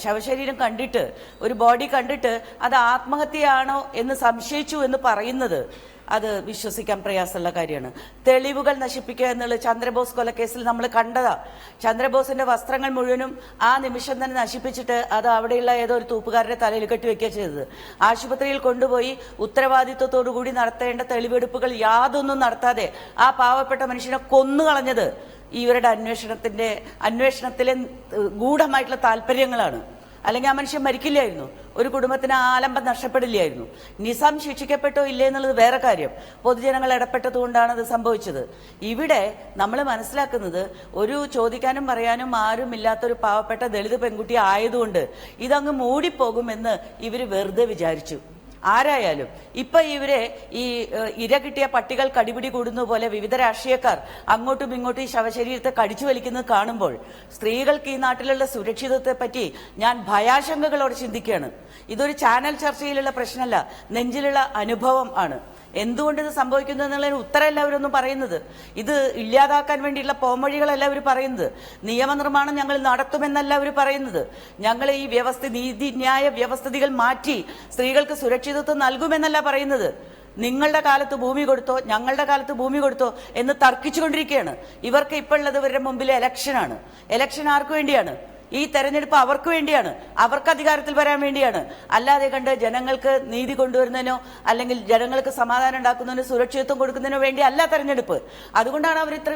ശവശരീരം കണ്ടിട്ട്, ഒരു ബോഡി കണ്ടിട്ട് അത് ആത്മഹത്യയാണോ എന്ന് സംശയിച്ചു എന്ന് പറയുന്നത് അത് വിശ്വസിക്കാൻ പ്രയാസമുള്ള കാര്യമാണ്. തെളിവുകൾ നശിപ്പിക്കുക എന്നുള്ളത് ചന്ദ്രബോസ് കൊലക്കേസിൽ നമ്മൾ കണ്ടതാ. ചന്ദ്രബോസിന്റെ വസ്ത്രങ്ങൾ മുഴുവനും ആ നിമിഷം തന്നെ നശിപ്പിച്ചിട്ട് അത് അവിടെയുള്ള ഏതോ ഒരു തൂപ്പുകാരുടെ തലയിൽ കെട്ടിവെക്കുക ചെയ്തത്. ആശുപത്രിയിൽ കൊണ്ടുപോയി ഉത്തരവാദിത്വത്തോടുകൂടി നടത്തേണ്ട തെളിവെടുപ്പുകൾ യാതൊന്നും നടത്താതെ ആ പാവപ്പെട്ട മനുഷ്യനെ കൊന്നുകളഞ്ഞത് ഇവരുടെ അന്വേഷണത്തിലെ ഗൂഢമായിട്ടുള്ള താല്പര്യങ്ങളാണ്. അല്ലെങ്കിൽ ആ മനുഷ്യൻ മരിക്കില്ലായിരുന്നു, ഒരു കുടുംബത്തിന് ആലംബം നഷ്ടപ്പെടില്ലായിരുന്നു. നിസാം ശിക്ഷിക്കപ്പെട്ടോ ഇല്ലേ എന്നുള്ളത് വേറെ കാര്യം. പൊതുജനങ്ങൾ ഇടപെട്ടതുകൊണ്ടാണ് അത് സംഭവിച്ചത്. ഇവിടെ നമ്മൾ മനസ്സിലാക്കുന്നത് ഒരു ചോദിക്കാനും പറയാനും ആരും ഇല്ലാത്തൊരു പാവപ്പെട്ട ദളിത് പെൺകുട്ടി ആയതുകൊണ്ട് ഇതങ്ങ് മൂടിപ്പോകുമെന്ന് ഇവർ വെറുതെ വിചാരിച്ചു. ആരായാലും ഇപ്പൊ ഇവരെ ഈ ഇര കിട്ടിയ പട്ടികൾ കടിപിടി കൂടുന്ന പോലെ വിവിധ രാഷ്ട്രീയക്കാർ അങ്ങോട്ടും ഇങ്ങോട്ടും ഈ ശവശരീരത്തെ കടിച്ചു വലിക്കുന്നത് കാണുമ്പോൾ സ്ത്രീകൾക്ക് ഈ നാട്ടിലുള്ള സുരക്ഷിതത്വത്തെ പറ്റി ഞാൻ ഭയാശങ്കകളോടെ ചിന്തിക്കുകയാണ്. ഇതൊരു ചാനൽ ചർച്ചയിലുള്ള പ്രശ്നമല്ല, നെഞ്ചിലുള്ള അനുഭവം ആണ്. എന്തുകൊണ്ട് ഇത് സംഭവിക്കുന്നു എന്നുള്ളതിന് ഉത്തരം എല്ലാവരും പറയുന്നത്. ഇത് ഇല്ലാതാക്കാൻ വേണ്ടിയുള്ള പോംവഴികളല്ല അവർ പറയുന്നത്. നിയമനിർമ്മാണം ഞങ്ങൾ നടത്തുമെന്നല്ല അവർ പറയുന്നത്. ഞങ്ങൾ ഈ നീതിന്യായ വ്യവസ്ഥിതികൾ മാറ്റി സ്ത്രീകൾക്ക് സുരക്ഷിതത്വം നൽകുമെന്നല്ല പറയുന്നത്. നിങ്ങളുടെ കാലത്ത് ഭൂമി കൊടുത്തോ ഞങ്ങളുടെ കാലത്ത് ഭൂമി കൊടുത്തോ എന്ന് തർക്കിച്ചുകൊണ്ടിരിക്കുകയാണ്. ഇവർക്ക് ഇപ്പോൾ ഉള്ളത് ഇവരുടെ മുമ്പിൽ ഇലക്ഷനാണ്. ഇലക്ഷൻ ആർക്ക് വേണ്ടിയാണ്? ഈ തെരഞ്ഞെടുപ്പ് അവർക്ക് വേണ്ടിയാണ്, അവർക്ക് അധികാരത്തിൽ വരാൻ വേണ്ടിയാണ്. അല്ലാതെ കണ്ട് ജനങ്ങൾക്ക് നീതി കൊണ്ടുവരുന്നതിനോ അല്ലെങ്കിൽ ജനങ്ങൾക്ക് സമാധാനം ഉണ്ടാക്കുന്നതിനോ സുരക്ഷിതത്വം കൊടുക്കുന്നതിനോ വേണ്ടി അല്ല തെരഞ്ഞെടുപ്പ്. അതുകൊണ്ടാണ് അവർ ഇത്ര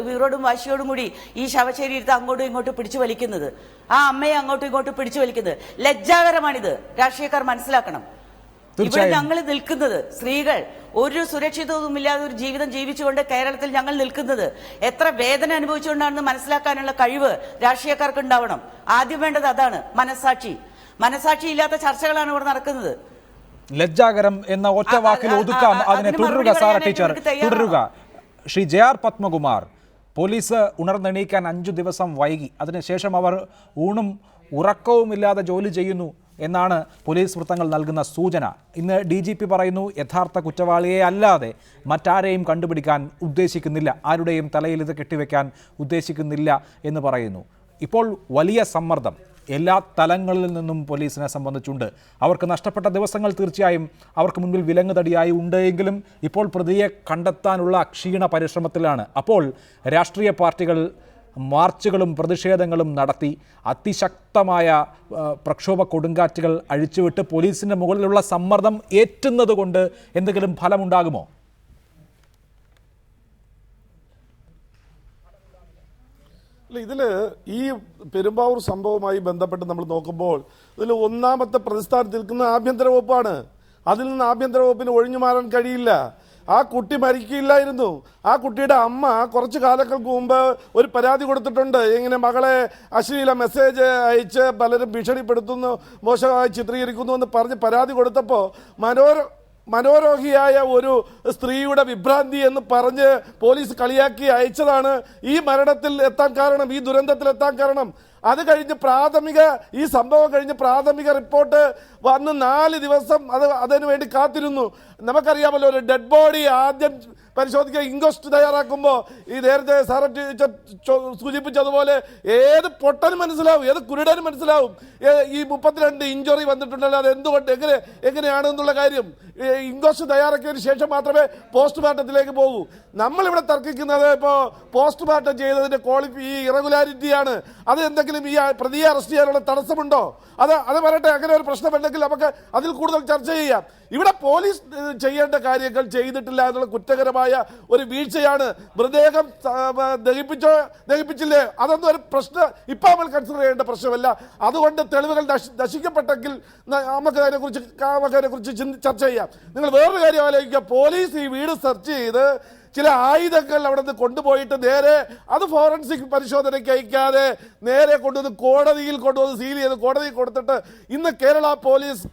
വീറോടും വാശിയോടും കൂടി ഈ ശവശരീരത്തെ അങ്ങോട്ടും ഇങ്ങോട്ടും പിടിച്ചു വലിക്കുന്നത്, ആ അമ്മയെ അങ്ങോട്ടും ഇങ്ങോട്ടും പിടിച്ചു വലിക്കുന്നത്. ലജ്ജാകരമാണിത്. രാഷ്ട്രീയക്കാർ മനസ്സിലാക്കണം. ഇവിടെ ഞങ്ങൾ നിൽക്കുന്നത്, സ്ത്രീകൾ ഒരു സുരക്ഷിതവുമില്ലാതെ ഒരു ജീവിതം ജീവിച്ചുകൊണ്ട് കേരളത്തിൽ ഞങ്ങൾ നിൽക്കുന്നത് എത്ര വേദന അനുഭവിച്ചുകൊണ്ടാണെന്ന് മനസ്സിലാക്കാനുള്ള കഴിവ് രാഷ്ട്രീയക്കാർക്ക് ഉണ്ടാവണം. ആദ്യം വേണ്ടത് അതാണ്, മനസാക്ഷി ഇല്ലാത്ത ചർച്ചകളാണ് ഇവിടെ നടക്കുന്നത്. ലജ്ജാകരം എന്ന ഒറ്റ വാക്കിൽ ഒതുക്കാം അതിനെ. തുടരുക സാറ ടീച്ചർ, തുടരുക. ശ്രീ JR പത്മകുമാർ, പോലീസ് ഉണർന്നെണീക്കാൻ 5 ദിവസം വൈകി. അതിനുശേഷം അവർ ഊണും ഉറക്കവുമില്ലാതെ ജോലി ചെയ്യുന്നു എന്നാണ് പോലീസ് വൃത്തങ്ങൾ നൽകുന്ന സൂചന. ഇന്ന് DGP പറയുന്നു യഥാർത്ഥ കുറ്റവാളിയെ അല്ലാതെ മറ്റാരെയും കണ്ടുപിടിക്കാൻ ഉദ്ദേശിക്കുന്നില്ല, ആരുടെയും തലയിൽ ഇത് കെട്ടിവെക്കാൻ ഉദ്ദേശിക്കുന്നില്ല എന്ന് പറയുന്നു. ഇപ്പോൾ വലിയ സമ്മർദ്ദം എല്ലാ തലങ്ങളിൽ നിന്നും പോലീസിനെ സംബന്ധിച്ചുണ്ട്. അവർക്ക് നഷ്ടപ്പെട്ട ദിവസങ്ങൾ തീർച്ചയായും അവർക്ക് മുൻപിൽ വിലങ്ങുതടിയായി ഉണ്ടെങ്കിലും ഇപ്പോൾ പ്രതിയെ കണ്ടെത്താനുള്ള ക്ഷീണ പരിശ്രമത്തിലാണ്. അപ്പോൾ രാഷ്ട്രീയ പാർട്ടികൾ മാർച്ചുകളും പ്രതിഷേധങ്ങളും നടത്തി അതിശക്തമായ പ്രക്ഷോഭ കൊടുങ്കാറ്റുകൾ അഴിച്ചുവിട്ട് പോലീസിൻ്റെ മുകളിലുള്ള സമ്മർദ്ദം ഏറ്റുന്നത് കൊണ്ട് എന്തെങ്കിലും ഫലമുണ്ടാകുമോ? അല്ല, ഇതില് ഈ പെരുമ്പാവൂർ സംഭവവുമായി ബന്ധപ്പെട്ട് നമ്മൾ നോക്കുമ്പോൾ ഇതിൽ ഒന്നാമത്തെ പ്രതിസ്ഥാനത്ത് നിൽക്കുന്ന ആഭ്യന്തര വകുപ്പാണ്. അതിൽ നിന്ന് ആഭ്യന്തര വകുപ്പിന് ഒഴിഞ്ഞു മാറാൻ കഴിയില്ല. ആ കുട്ടി മരിക്കില്ലായിരുന്നു. ആ കുട്ടിയുടെ അമ്മ കുറച്ച് കാലങ്ങൾക്ക് മുമ്പ് ഒരു പരാതി കൊടുത്തിട്ടുണ്ട്. ഇങ്ങനെ മകളെ അശ്ലീല മെസ്സേജ് അയച്ച് പലരും ഭീഷണിപ്പെടുത്തുന്നു, മോശമായി ചിത്രീകരിക്കുന്നു എന്ന് പറഞ്ഞ് പരാതി കൊടുത്തപ്പോൾ മനോരോഗിയായ ഒരു സ്ത്രീയുടെ വിഭ്രാന്തി എന്ന് പറഞ്ഞ് പോലീസ് കളിയാക്കി അയച്ചതാണ് ഈ മരണത്തിൽ എത്താൻ കാരണം, ഈ ദുരന്തത്തിൽ എത്താൻ കാരണം. അത് കഴിഞ്ഞ് ഈ സംഭവം കഴിഞ്ഞ് പ്രാഥമിക റിപ്പോർട്ട് വന്ന് 4 ദിവസം അതിനു വേണ്ടി കാത്തിരുന്നു. നമുക്കറിയാമല്ലോ, ഒരു ഡെഡ് ബോഡി ആദ്യം പരിശോധിക്കാൻ ഇൻക്വസ്റ്റ് തയ്യാറാക്കുമ്പോൾ ഈ നേരത്തെ സാറ് സൂചിപ്പിച്ചതുപോലെ ഏത് പൊട്ടനും മനസ്സിലാവും, ഏത് കുരുടനും മനസ്സിലാവും ഈ 32 ഇഞ്ചുറി വന്നിട്ടുണ്ടല്ലോ, അത് എന്തുകൊണ്ട് എങ്ങനെയാണെന്നുള്ള കാര്യം. ഇൻക്വസ്റ്റ് തയ്യാറാക്കിയതിന് ശേഷം മാത്രമേ പോസ്റ്റ്മോർട്ടത്തിലേക്ക് പോകൂ. നമ്മളിവിടെ തർക്കിക്കുന്നത് ഇപ്പോൾ പോസ്റ്റ്മോർട്ടം ചെയ്തതിൻ്റെ ഈ ഇറഗുലാരിറ്റിയാണ്. അത് എന്തെങ്കിലും ഈ പ്രതിയെ അറസ്റ്റ് ചെയ്യാനുള്ള തടസ്സമുണ്ടോ? അത് പറയട്ടെ. അങ്ങനെ ഒരു പ്രശ്നമുണ്ടെങ്കിൽ നമുക്ക് അതിൽ കൂടുതൽ ചർച്ച ചെയ്യാം. ഇവിടെ പോലീസ് ചെയ്യേണ്ട കാര്യങ്ങൾ ചെയ്തിട്ടില്ല എന്നുള്ള കുറ്റകരമായ ഒരു വീഴ്ചയാണ്. മൃതദേഹം ദഹിപ്പിച്ചില്ലേ, അതൊന്നും ഒരു പ്രശ്നം ഇപ്പം നമ്മൾ കൺസിഡർ ചെയ്യേണ്ട പ്രശ്നമല്ല. അതുകൊണ്ട് തെളിവുകൾ നശിക്കപ്പെട്ടെങ്കിൽ നമുക്ക് അതിനെക്കുറിച്ച് ചർച്ച ചെയ്യാം. നിങ്ങൾ വേറൊരു കാര്യം ആലോചിക്കുക. പോലീസ് ഈ വീട് സെർച്ച് ചെയ്ത് ചില ആയുധങ്ങൾ അവിടെ നിന്ന് കൊണ്ടുപോയിട്ട് നേരെ അത് ഫോറൻസിക് പരിശോധനയ്ക്ക് അയക്കാതെ നേരെ കോടതിയിൽ കൊണ്ടുവന്ന് സീൽ ചെയ്ത് കോടതിയിൽ കൊടുത്തിട്ട് ഇന്ന് കേരള പോലീസ്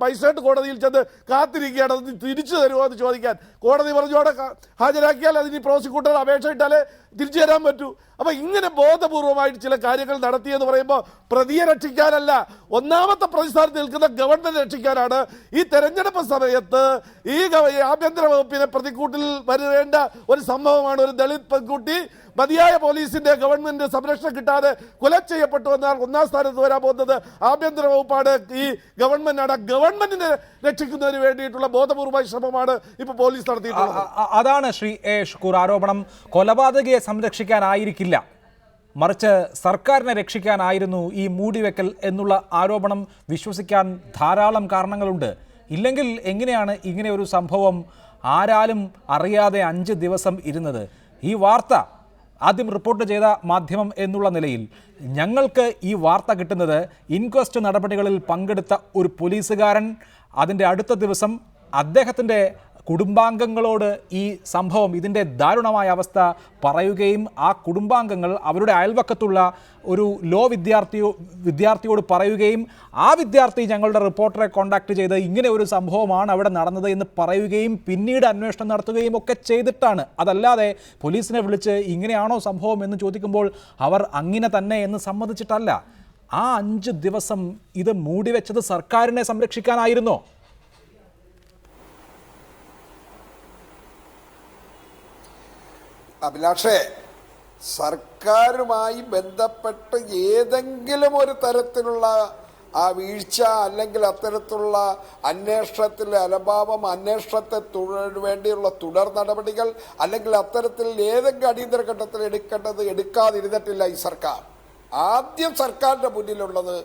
മജിസ്ട്രേറ്റ് കോടതിയിൽ ചെന്ന് കാത്തിരിക്കുകയാണ് അത് തിരിച്ചു തരുമോ എന്ന് ചോദിക്കാൻ. കോടതി പറഞ്ഞു അവിടെ ഹാജരാക്കിയാൽ അതിന് പ്രോസിക്യൂട്ടർ അപേക്ഷ ഇട്ടാലേ തിരിച്ചു തരാൻ പറ്റൂ. അപ്പം ഇങ്ങനെ ബോധപൂർവമായിട്ട് ചില കാര്യങ്ങൾ നടത്തിയെന്ന് പറയുമ്പോൾ പ്രതിയെ രക്ഷിക്കാനല്ല, ഒന്നാമത്തെ പ്രതിസ്ഥാനത്ത് നിൽക്കുന്ന ഗവൺമെന്റ് രക്ഷിക്കാനാണ്. ഈ തെരഞ്ഞെടുപ്പ് സമയത്ത് ഈ ആഭ്യന്തര വകുപ്പിനെ പ്രതിക്കൂട്ടിൽ വരേണ്ട ഒരു സംഭവമാണ്. ഒരു ദളിത് പെൺകുട്ടി മതിയായ പോലീസിന്റെ ഗവൺമെന്റ് സംരക്ഷണം കിട്ടാതെ കൊല ചെയ്യപ്പെട്ടു എന്നാൽ ഒന്നാം സ്ഥാനത്ത് വരാൻ പോകുന്നത് ആഭ്യന്തര വകുപ്പാണ്, ഈ ഗവൺമെന്റാണ്. ഗവൺമെന്റിനെ രക്ഷിക്കുന്നതിന് വേണ്ടിയിട്ടുള്ള ബോധപൂർവമായ ശ്രമമാണ് ഇപ്പൊ പോലീസ് നടത്തിയിട്ടുള്ളത്. അതാണ് ശ്രീ എ ഷുക്കൂർ ആരോപണം. കൊലപാതകയെ സംരക്ഷിക്കാനായിരിക്കില്ല, മറിച്ച് സർക്കാരിനെ രക്ഷിക്കാനായിരുന്നു ഈ മൂടിവെക്കൽ എന്നുള്ള ആരോപണം വിശ്വസിക്കാൻ ധാരാളം കാരണങ്ങളുണ്ട്. ഇല്ലെങ്കിൽ എങ്ങനെയാണ് ഇങ്ങനെ ഒരു സംഭവം ആരാലും അറിയാതെ 5 ദിവസം ഇരുന്നത്? ഈ വാർത്ത ആദ്യം റിപ്പോർട്ട് ചെയ്ത മാധ്യമം എന്നുള്ള നിലയിൽ ഞങ്ങൾക്ക് ഈ വാർത്ത കിട്ടുന്നത് ഇൻക്വസ്റ്റ് നടപടികളിൽ പങ്കെടുത്ത ഒരു പോലീസുകാരൻ അതിൻ്റെ അടുത്ത ദിവസം അദ്ദേഹത്തിൻ്റെ കുടുംബാംഗങ്ങളോട് ഈ സംഭവം, ഇതിൻ്റെ ദാരുണമായ അവസ്ഥ പറയുകയും ആ കുടുംബാംഗങ്ങൾ അവരുടെ അയൽവക്കത്തുള്ള ഒരു വിദ്യാർത്ഥിയോട് പറയുകയും ആ വിദ്യാർത്ഥി ഞങ്ങളുടെ റിപ്പോർട്ടറെ കോൺടാക്ട് ചെയ്ത് ഇങ്ങനെ ഒരു സംഭവമാണ് അവിടെ നടന്നത് എന്ന് പറയുകയും പിന്നീട് അന്വേഷണം നടത്തുകയും ഒക്കെ ചെയ്തിട്ടാണ്. അതല്ലാതെ പോലീസിനെ വിളിച്ച് ഇങ്ങനെയാണോ സംഭവം എന്ന് ചോദിക്കുമ്പോൾ അവർ അങ്ങനെ തന്നെ എന്ന് സമ്മതിച്ചിട്ടല്ല. ആ 5 ദിവസം ഇത് മൂടിവെച്ചത് സർക്കാരിനെ സംരക്ഷിക്കാനായിരുന്നോ? അഭിലാഷേ, സർക്കാരുമായി ബന്ധപ്പെട്ട് ഏതെങ്കിലും ഒരു തരത്തിലുള്ള ആ വീഴ്ച അല്ലെങ്കിൽ അത്തരത്തിലുള്ള അന്വേഷണത്തിലെ അലംഭാവം, അന്വേഷണത്തെ വേണ്ടിയുള്ള തുടർ നടപടികൾ അല്ലെങ്കിൽ അത്തരത്തിൽ ഏതെങ്കിലും അടിയന്തര ഘട്ടത്തിൽ എടുക്കാതിരുന്നിട്ടില്ല ഈ സർക്കാർ. ആദ്യം സർക്കാരിൻ്റെ മുന്നിലുള്ളത്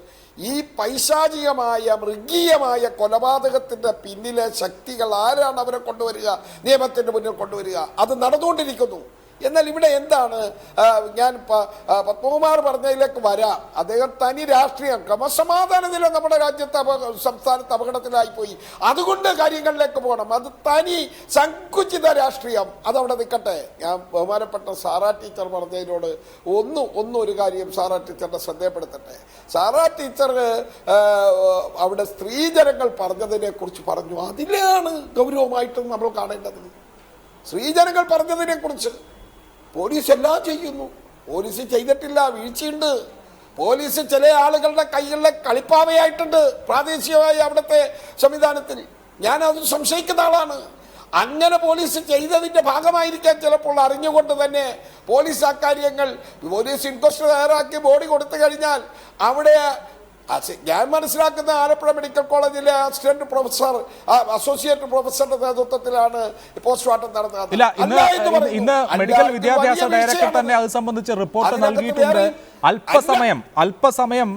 ഈ പൈശാചികമായ മൃഗീയമായ കൊലപാതകത്തിൻ്റെ പിന്നിലെ ശക്തികൾ ആരാണ് അവരെ കൊണ്ടുവരിക, നിയമത്തിൻ്റെ മുന്നിൽ കൊണ്ടുവരിക. അത് നടന്നുകൊണ്ടിരിക്കുന്നു. എന്നാൽ ഇവിടെ എന്താണ്, ഞാൻ പത്മകുമാർ പറഞ്ഞതിലേക്ക് വരാം. അദ്ദേഹം തനി രാഷ്ട്രീയം, ക്രമസമാധാന നില നമ്മുടെ രാജ്യത്ത് സംസ്ഥാനത്ത് അപകടത്തിലായിപ്പോയി, അതുകൊണ്ട് കാര്യങ്ങളിലേക്ക് പോകണം. അത് തനി സങ്കുചിത രാഷ്ട്രീയം, അതവിടെ നിൽക്കട്ടെ. ഞാൻ ബഹുമാനപ്പെട്ട സാറാ ടീച്ചർ പറഞ്ഞതിനോട് ഒരു കാര്യം സാറാ ടീച്ചറിനെ ശ്രദ്ധയപ്പെടുത്തട്ടെ. സാറാ ടീച്ചർ അവിടെ സ്ത്രീജനങ്ങൾ പറഞ്ഞതിനെ കുറിച്ച് പറഞ്ഞു. അതിലാണ് ഗൗരവമായിട്ടും നമ്മൾ കാണേണ്ടത്. സ്ത്രീജനങ്ങൾ പറഞ്ഞതിനെ കുറിച്ച് പോലീസ് എല്ലാം ചെയ്യുന്നു. പോലീസ് ചെയ്തിട്ടില്ല, വീഴ്ചയുണ്ട്. പോലീസ് ചില ആളുകളുടെ കൈകളിലെ കളിപ്പാവയായിട്ടുണ്ട് പ്രാദേശികമായി അവിടുത്തെ സംവിധാനത്തിൽ. ഞാനത് സംശയിക്കുന്ന ആളാണ്. അങ്ങനെ പോലീസ് ചെയ്തതിൻ്റെ ഭാഗമായിരിക്കാം ചിലപ്പോൾ അറിഞ്ഞുകൊണ്ട് തന്നെ പോലീസ് ആ കാര്യങ്ങൾ ഇൻക്വസ്റ്റ് തയ്യാറാക്കി ബോഡി കൊടുത്തു കഴിഞ്ഞാൽ അവിടെ ഞാൻ മനസ്സിലാക്കുന്ന ആലപ്പുഴ മെഡിക്കൽ കോളേജിലെ അസിസ്റ്റന്റ് പ്രൊഫസർ, അസോസിയേറ്റ് പ്രൊഫസറുടെ നേതൃത്വത്തിലാണ് പോസ്റ്റ്മോർട്ടം നടന്നത്. ഇന്ന് മെഡിക്കൽ വിദ്യാഭ്യാസ ഡയറക്ടർ തന്നെ അത് സംബന്ധിച്ച് റിപ്പോർട്ട് നൽകിയിട്ടുണ്ട്. അല്പസമയം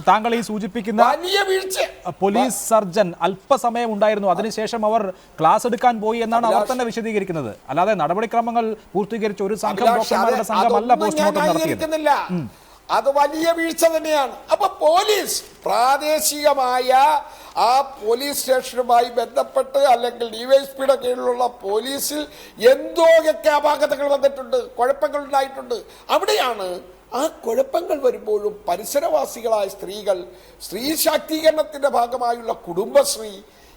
താങ്കൾ ഈ സൂചിപ്പിക്കുന്ന വലിയ വീഴ്ച. പോലീസ് സർജൻ അല്പസമയം ഉണ്ടായിരുന്നു, അതിനുശേഷം അവർ ക്ലാസ് എടുക്കാൻ പോയി എന്നാണ് അവർ തന്നെ വിശദീകരിക്കുന്നത്. അല്ലാതെ നടപടിക്രമങ്ങൾ പൂർത്തീകരിച്ച ഒരു സംഘം ഡോക്ടർമാരുടെ സംഘമല്ല പോസ്റ്റ്മോർട്ടം നടത്തിയത്. അത് വലിയ വീഴ്ച തന്നെയാണ്. അപ്പൊ പോലീസ് പ്രാദേശികമായ ആ പോലീസ് സ്റ്റേഷനുമായി ബന്ധപ്പെട്ട് അല്ലെങ്കിൽ ഡിവൈഎസ്പിയുടെ കീഴിലുള്ള പോലീസിൽ എന്തോയൊക്കെ അപാകതകൾ വന്നിട്ടുണ്ട്, കുഴപ്പങ്ങൾ ഉണ്ടായിട്ടുണ്ട്. അവിടെയാണ് ആ കുഴപ്പങ്ങൾ വരുമ്പോഴും പരിസരവാസികളായ സ്ത്രീകൾ, സ്ത്രീ ശാക്തീകരണത്തിന്റെ ഭാഗമായുള്ള കുടുംബശ്രീ,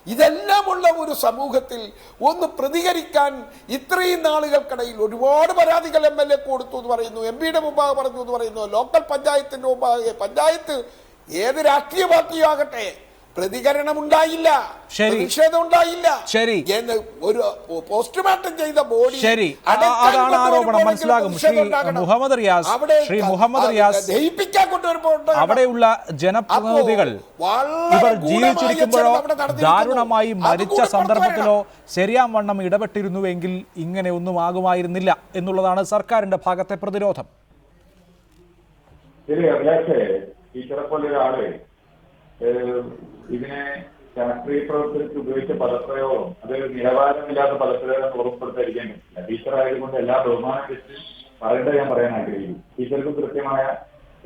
ഇതെല്ലാമുള്ള ഒരു സമൂഹത്തിൽ ഒന്ന് പ്രതികരിക്കാൻ ഇത്രയും നാളുകൾക്കിടയിൽ ഒരുപാട് പരാതികൾ MLA കൊടുത്തു എന്ന് പറയുന്നു, MP മുമ്പാകെ പറഞ്ഞു എന്ന് പറയുന്നു, ലോക്കൽ പഞ്ചായത്തിന്റെ മുമ്പാകെ, പഞ്ചായത്ത് ഏത് രാഷ്ട്രീയ പാർട്ടിയും ആകട്ടെ, പ്രതികരണം ഉണ്ടായില്ല, പ്രതിഷേധം ഉണ്ടായില്ല. ശരി, ഒരു പോസ്റ്റ്മോർട്ടം ചെയ്ത ബോഡി അതാണ് ആരോപണം, മനസ്സിലാകും. ശ്രീ മുഹമ്മദ് റിയാസ്, ദഹിപ്പിക്കാൻ കൊണ്ടുവരുമ്പോൾ അവിടെയുള്ള ജനപ്രതിനിധികൾ ഇവർ ജീവിച്ചിരിക്കുമ്പോഴോ ദാരുണമായി മരിച്ച സന്ദർഭത്തിലോ ശരിയാം വണ്ണം ഇടപെട്ടിരുന്നുവെങ്കിൽ ഇങ്ങനെ ഒന്നും ആകുമായിരുന്നില്ല എന്നുള്ളതാണ് സർക്കാരിന്റെ ഭാഗത്തെ പ്രതിരോധം. ഇതിനെ രാഷ്ട്രീയ പ്രവർത്തനത്തിൽ ഉപയോഗിച്ച പദപ്രയോഗം അത് നിലവാരമില്ലാത്ത പദപ്രയോഗം ഉറപ്പെടുത്താതിരിക്കാൻ പറ്റില്ല. ടീച്ചറായതുകൊണ്ട് എല്ലാ ബഹുമാനം വെച്ച് പറയേണ്ടത് ഞാൻ പറയാൻ ആഗ്രഹിക്കുന്നു. ടീച്ചർക്കും കൃത്യമായ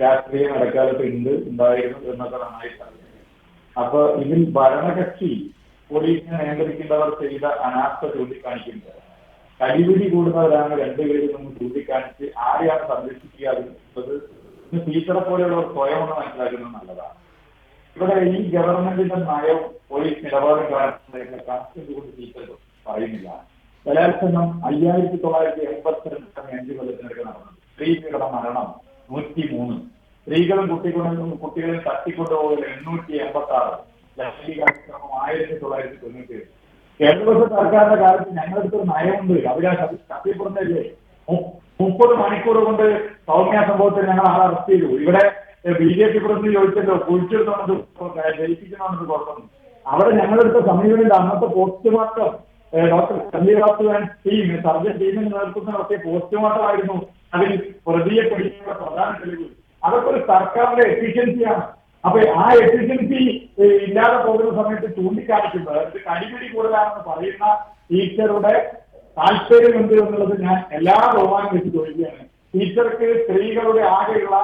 രാഷ്ട്രീയം ഇടക്കാലത്ത് ഉണ്ടായിരുന്നു എന്നൊക്കെ നന്നായിട്ട് അറിയാം. അപ്പൊ ഇതിൽ ഭരണകക്ഷി പോലീസിനെ നിയന്ത്രിക്കേണ്ടവർ ചെയ്ത അനാസ്ഥ ചൂണ്ടിക്കാണിക്കുന്നത്, കടിപിടി കൂടുന്നവരാണ് രണ്ടുപേരും നമ്മൾ ചൂണ്ടിക്കാണിച്ച് ആരെയാണ് സംരക്ഷിക്കുക എന്നുള്ളത് ടീച്ചറെ പോലെയുള്ളവർ സ്വയം ഒന്ന് മനസ്സിലാക്കുന്നത് നല്ലതാണ്. ഇവിടെ ഈ ഗവൺമെന്റിന്റെ നയവും പോലീസ് നിലപാടും കണക്ഷൻ കൊണ്ട് ടീച്ചർ പറയുന്നില്ല. ബലാത്സംഗം 5982 5 കൊല്ലത്തിനൊക്കെ നടന്നു. സ്ത്രീ പീഡന മരണം 103, സ്ത്രീകളും കുട്ടികളെയും തട്ടിക്കൊണ്ടുപോകൽ 886, ലൈംഗികാക്രമം 1997. കേരള സർക്കാരിന്റെ കാലത്ത് ഞങ്ങളെടുത്തൊരു നയമുണ്ട്, അവരാ സത്യപ്പെടുന്നല്ലേ. 30 മണിക്കൂർ കൊണ്ട് സൗമ്യ സംഭവത്തിൽ ഞങ്ങൾ ആളെ അറസ്റ്റ് ചെയ്തു. ഇവിടെ BJP പ്രതിനിധി ചോദിച്ചല്ലോ, കുഴിച്ചെടുത്തോണ്ട് ജയിപ്പിക്കണമെന്നത് കുഴപ്പമൊന്നും. അവിടെ ഞങ്ങളെടുത്ത സമീപനം അന്നത്തെ postmortem doctor Sanjay team surgeon ടീമിന് നേതൃത്വം നടത്തിയ പോസ്റ്റ്മോർട്ടം ആയിരുന്നു അതിൽ പ്രതിയെ പിടിക്കാനുള്ള പ്രധാന തെളിവ്. അതൊക്കെ ഒരു സർക്കാരിന്റെ എഫിഷ്യൻസിയാണ്. അപ്പൊ ആ എഫിഷ്യൻസി ഇല്ലാതെ പോകുന്ന സമയത്ത് ചൂണ്ടിക്കാണിക്കുന്നത് ഇത് കടിപിടി കൂടുതലാണെന്ന് പറയുന്ന ടീച്ചറുടെ താല്പര്യം എന്ത് എന്നുള്ളത് ഞാൻ എല്ലാ ബഹുമാനം വെച്ച് ചോദിക്കുകയാണ്. ടീച്ചർക്ക് സ്ത്രീകളുടെ ആകെയുള്ള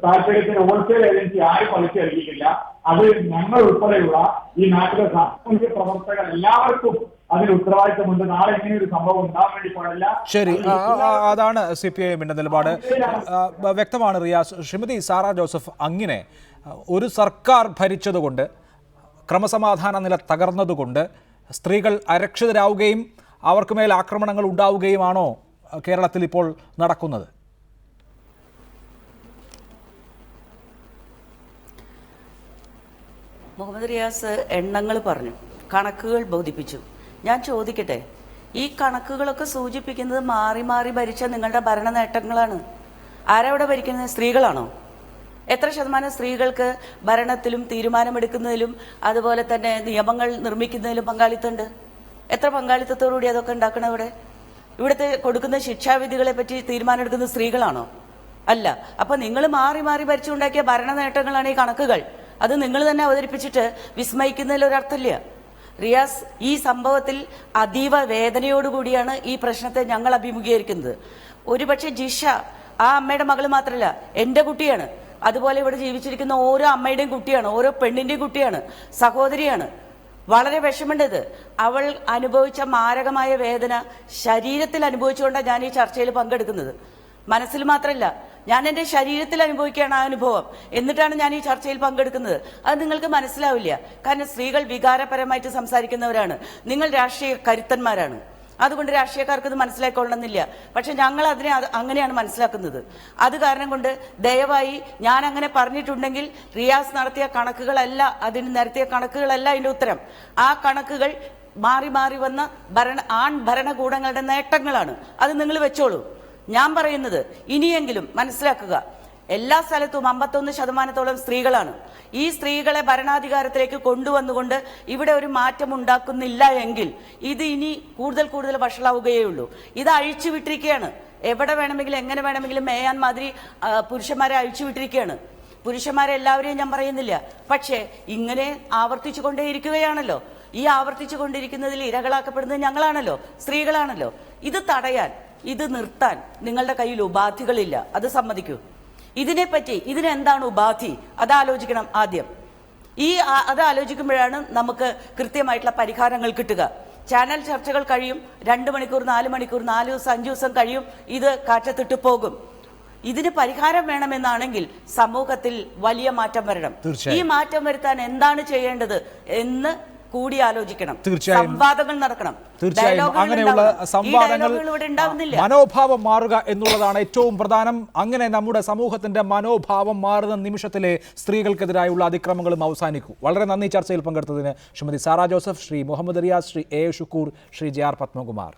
താല്പര്യത്തിന് ഹോൾസെയിൽ ഏജൻസി ആരും പലിശ. അത് ഞങ്ങൾ ഉൾപ്പെടെയുള്ള ഈ നാട്ടിലെ സാമൂഹ്യ പ്രവർത്തകർ എല്ലാവർക്കും അതിന് ഉത്തരവാദിത്തമുണ്ട്. നാളെ ഇങ്ങനെ ഒരു സംഭവം ഉണ്ടാകാൻ വേണ്ടി പാടില്ല. ശരി, അതാണ് CPIMന്റെ നിലപാട്. വ്യക്തമാണ് റിയാസ്. ശ്രീമതി സാറാ ജോസഫ്, അങ്ങനെ ഒരു സർക്കാർ ഭരിച്ചതുകൊണ്ട്, ക്രമസമാധാന നില തകർന്നതുകൊണ്ട് സ്ത്രീകൾ അരക്ഷിതരാവുകയും അവർക്ക് മേൽ ആക്രമണങ്ങൾ ഉണ്ടാവുകയുമാണോ കേരളത്തിൽ ഇപ്പോൾ നടക്കുന്നത്? മുഹമ്മദ് റിയാസ് എണ്ണങ്ങൾ പറഞ്ഞു, കണക്കുകൾ ബോധിപ്പിച്ചു. ഞാൻ ചോദിക്കട്ടെ, ഈ കണക്കുകളൊക്കെ സൂചിപ്പിക്കുന്നത് മാറി മാറി ഭരിച്ച നിങ്ങളുടെ ഭരണ നേട്ടങ്ങളാണ്. ആരവിടെ ഭരിക്കുന്നത്? സ്ത്രീകളാണോ? എത്ര ശതമാനം സ്ത്രീകൾക്ക് ഭരണത്തിലും തീരുമാനമെടുക്കുന്നതിലും അതുപോലെ തന്നെ നിയമങ്ങൾ നിർമ്മിക്കുന്നതിലും പങ്കാളിത്തമുണ്ട്? എത്ര പങ്കാളിത്തത്തോടുകൂടി അതൊക്കെ ഉണ്ടാക്കണം? ഇവിടുത്തെ കൊടുക്കുന്ന ശിക്ഷാവിധികളെ പറ്റി തീരുമാനമെടുക്കുന്ന സ്ത്രീകളാണോ? അല്ല. അപ്പൊ നിങ്ങൾ മാറി മാറി ഭരിച്ചുണ്ടാക്കിയ ഭരണ നേട്ടങ്ങളാണ് ഈ കണക്കുകൾ. അത് നിങ്ങൾ തന്നെ അവതരിപ്പിച്ചിട്ട് വിസ്മയിക്കുന്നതിൽ ഒരർത്ഥമില്ല. റിയാസ്, ഈ സംഭവത്തിൽ അതീവ വേദനയോടുകൂടിയാണ് ഈ പ്രശ്നത്തെ ഞങ്ങൾ അഭിമുഖീകരിക്കുന്നത്. ഒരുപക്ഷെ ജിഷ ആ അമ്മയുടെ മകൾ മാത്രമല്ല, എൻ്റെ കുട്ടിയാണ്. അതുപോലെ ഇവിടെ ജീവിച്ചിരിക്കുന്ന ഓരോ അമ്മയുടെയും കുട്ടിയാണ്, ഓരോ പെണ്ണിന്റെയും കുട്ടിയാണ്, സഹോദരിയാണ്. വളരെ വിഷമമുണ്ടത്. അവൾ അനുഭവിച്ച മാരകമായ വേദന ശരീരത്തിൽ അനുഭവിച്ചുകൊണ്ടാണ് ഞാൻ ഈ ചർച്ചയിൽ പങ്കെടുക്കുന്നത്. മനസ്സിൽ മാത്രമല്ല, ഞാൻ എൻ്റെ ശരീരത്തിൽ അനുഭവിക്കുകയാണ് ആ അനുഭവം. എന്നിട്ടാണ് ഞാൻ ഈ ചർച്ചയിൽ പങ്കെടുക്കുന്നത്. അത് നിങ്ങൾക്ക് മനസ്സിലാവില്ല. കാരണം സ്ത്രീകൾ വികാരപരമായിട്ട് സംസാരിക്കുന്നവരാണ്. നിങ്ങൾ രാഷ്ട്രീയ കരുത്തന്മാരാണ്. അതുകൊണ്ട് രാഷ്ട്രീയക്കാർക്ക് ഇത് മനസ്സിലാക്കൊള്ളണമെന്നില്ല. പക്ഷെ ഞങ്ങൾ അതിനെ അങ്ങനെയാണ് മനസ്സിലാക്കുന്നത്. അത് കാരണം കൊണ്ട് ദയവായി ഞാൻ അങ്ങനെ പറഞ്ഞിട്ടുണ്ടെങ്കിൽ റിയാസ് നടത്തിയ കണക്കുകളല്ല, അതിന് നിരത്തിയ കണക്കുകളല്ല അതിന്റെ ഉത്തരം. ആ കണക്കുകൾ മാറി മാറി വന്ന ആൺ ഭരണകൂടങ്ങളുടെ നേട്ടങ്ങളാണ്. അത് നിങ്ങൾ വെച്ചോളൂ. ഞാൻ പറയുന്നത് ഇനിയെങ്കിലും മനസ്സിലാക്കുക, എല്ലാ സ്ഥലത്തും 51% സ്ത്രീകളാണ്. ഈ സ്ത്രീകളെ ഭരണാധികാരത്തിലേക്ക് കൊണ്ടുവന്നുകൊണ്ട് ഇവിടെ ഒരു മാറ്റം ഉണ്ടാക്കുന്നില്ല എങ്കിൽ ഇത് ഇനി കൂടുതൽ കൂടുതൽ വഷളാവുകയേ ഉള്ളൂ. ഇത് അഴിച്ചുവിട്ടിരിക്കുകയാണ്. എവിടെ വേണമെങ്കിലും എങ്ങനെ വേണമെങ്കിലും മേയാൻ മാതിരി പുരുഷന്മാരെ അഴിച്ചുവിട്ടിരിക്കുകയാണ്. പുരുഷന്മാരെല്ലാവരെയും ഞാൻ പറയുന്നില്ല. പക്ഷേ ഇങ്ങനെ ആവർത്തിച്ചു കൊണ്ടേയിരിക്കുകയാണല്ലോ. ഈ ആവർത്തിച്ചു കൊണ്ടിരിക്കുന്നതിൽ ഇരകളാക്കപ്പെടുന്നത് ഞങ്ങളാണല്ലോ, സ്ത്രീകളാണല്ലോ. ഇത് തടയാൻ, ഇത് നിർത്താൻ നിങ്ങളുടെ കയ്യിൽ ഉപാധികളില്ല, അത് സമ്മതിക്കൂ. ഇതിനെപ്പറ്റി ഇതിനെന്താണ് ഉപാധി അതാലോചിക്കണം ആദ്യം. അത് ആലോചിക്കുമ്പോഴാണ് നമുക്ക് കൃത്യമായിട്ടുള്ള പരിഹാരങ്ങൾ കിട്ടുക. ചാനൽ ചർച്ചകൾ കഴിയും, 2 മണിക്കൂർ 4 മണിക്കൂർ 4 ദിവസം 5 ദിവസം കഴിയും, ഇത് കാറ്റത്തിട്ട് പോകും. ഇതിന് പരിഹാരം വേണമെന്നാണെങ്കിൽ സമൂഹത്തിൽ വലിയ മാറ്റം വരണം. ഈ മാറ്റം വരുത്താൻ എന്താണ് ചെയ്യേണ്ടത് എന്ന് കൂടി ആലോചിക്കണം. സംവാദങ്ങൾ നടക്കണം. തീർച്ചയായും അങ്ങനെയുള്ള സംവാദങ്ങൾ, മനോഭാവം മാറുക എന്നുള്ളതാണ് ഏറ്റവും പ്രധാനം. അങ്ങനെ നമ്മുടെ സമൂഹത്തിന്റെ മനോഭാവം മാറുന്ന നിമിഷത്തിലെ സ്ത്രീകൾക്കെതിരായുള്ള അതിക്രമങ്ങളും അവസാനിക്കൂ. വളരെ നന്ദി ചർച്ചയിൽ പങ്കെടുത്തതിന് ശ്രീമതി സാറാ ജോസഫ്, ശ്രീ മുഹമ്മദ് റിയാസ്, ശ്രീ എ ഷുക്കൂർ, ശ്രീ JR പത്മകുമാർ.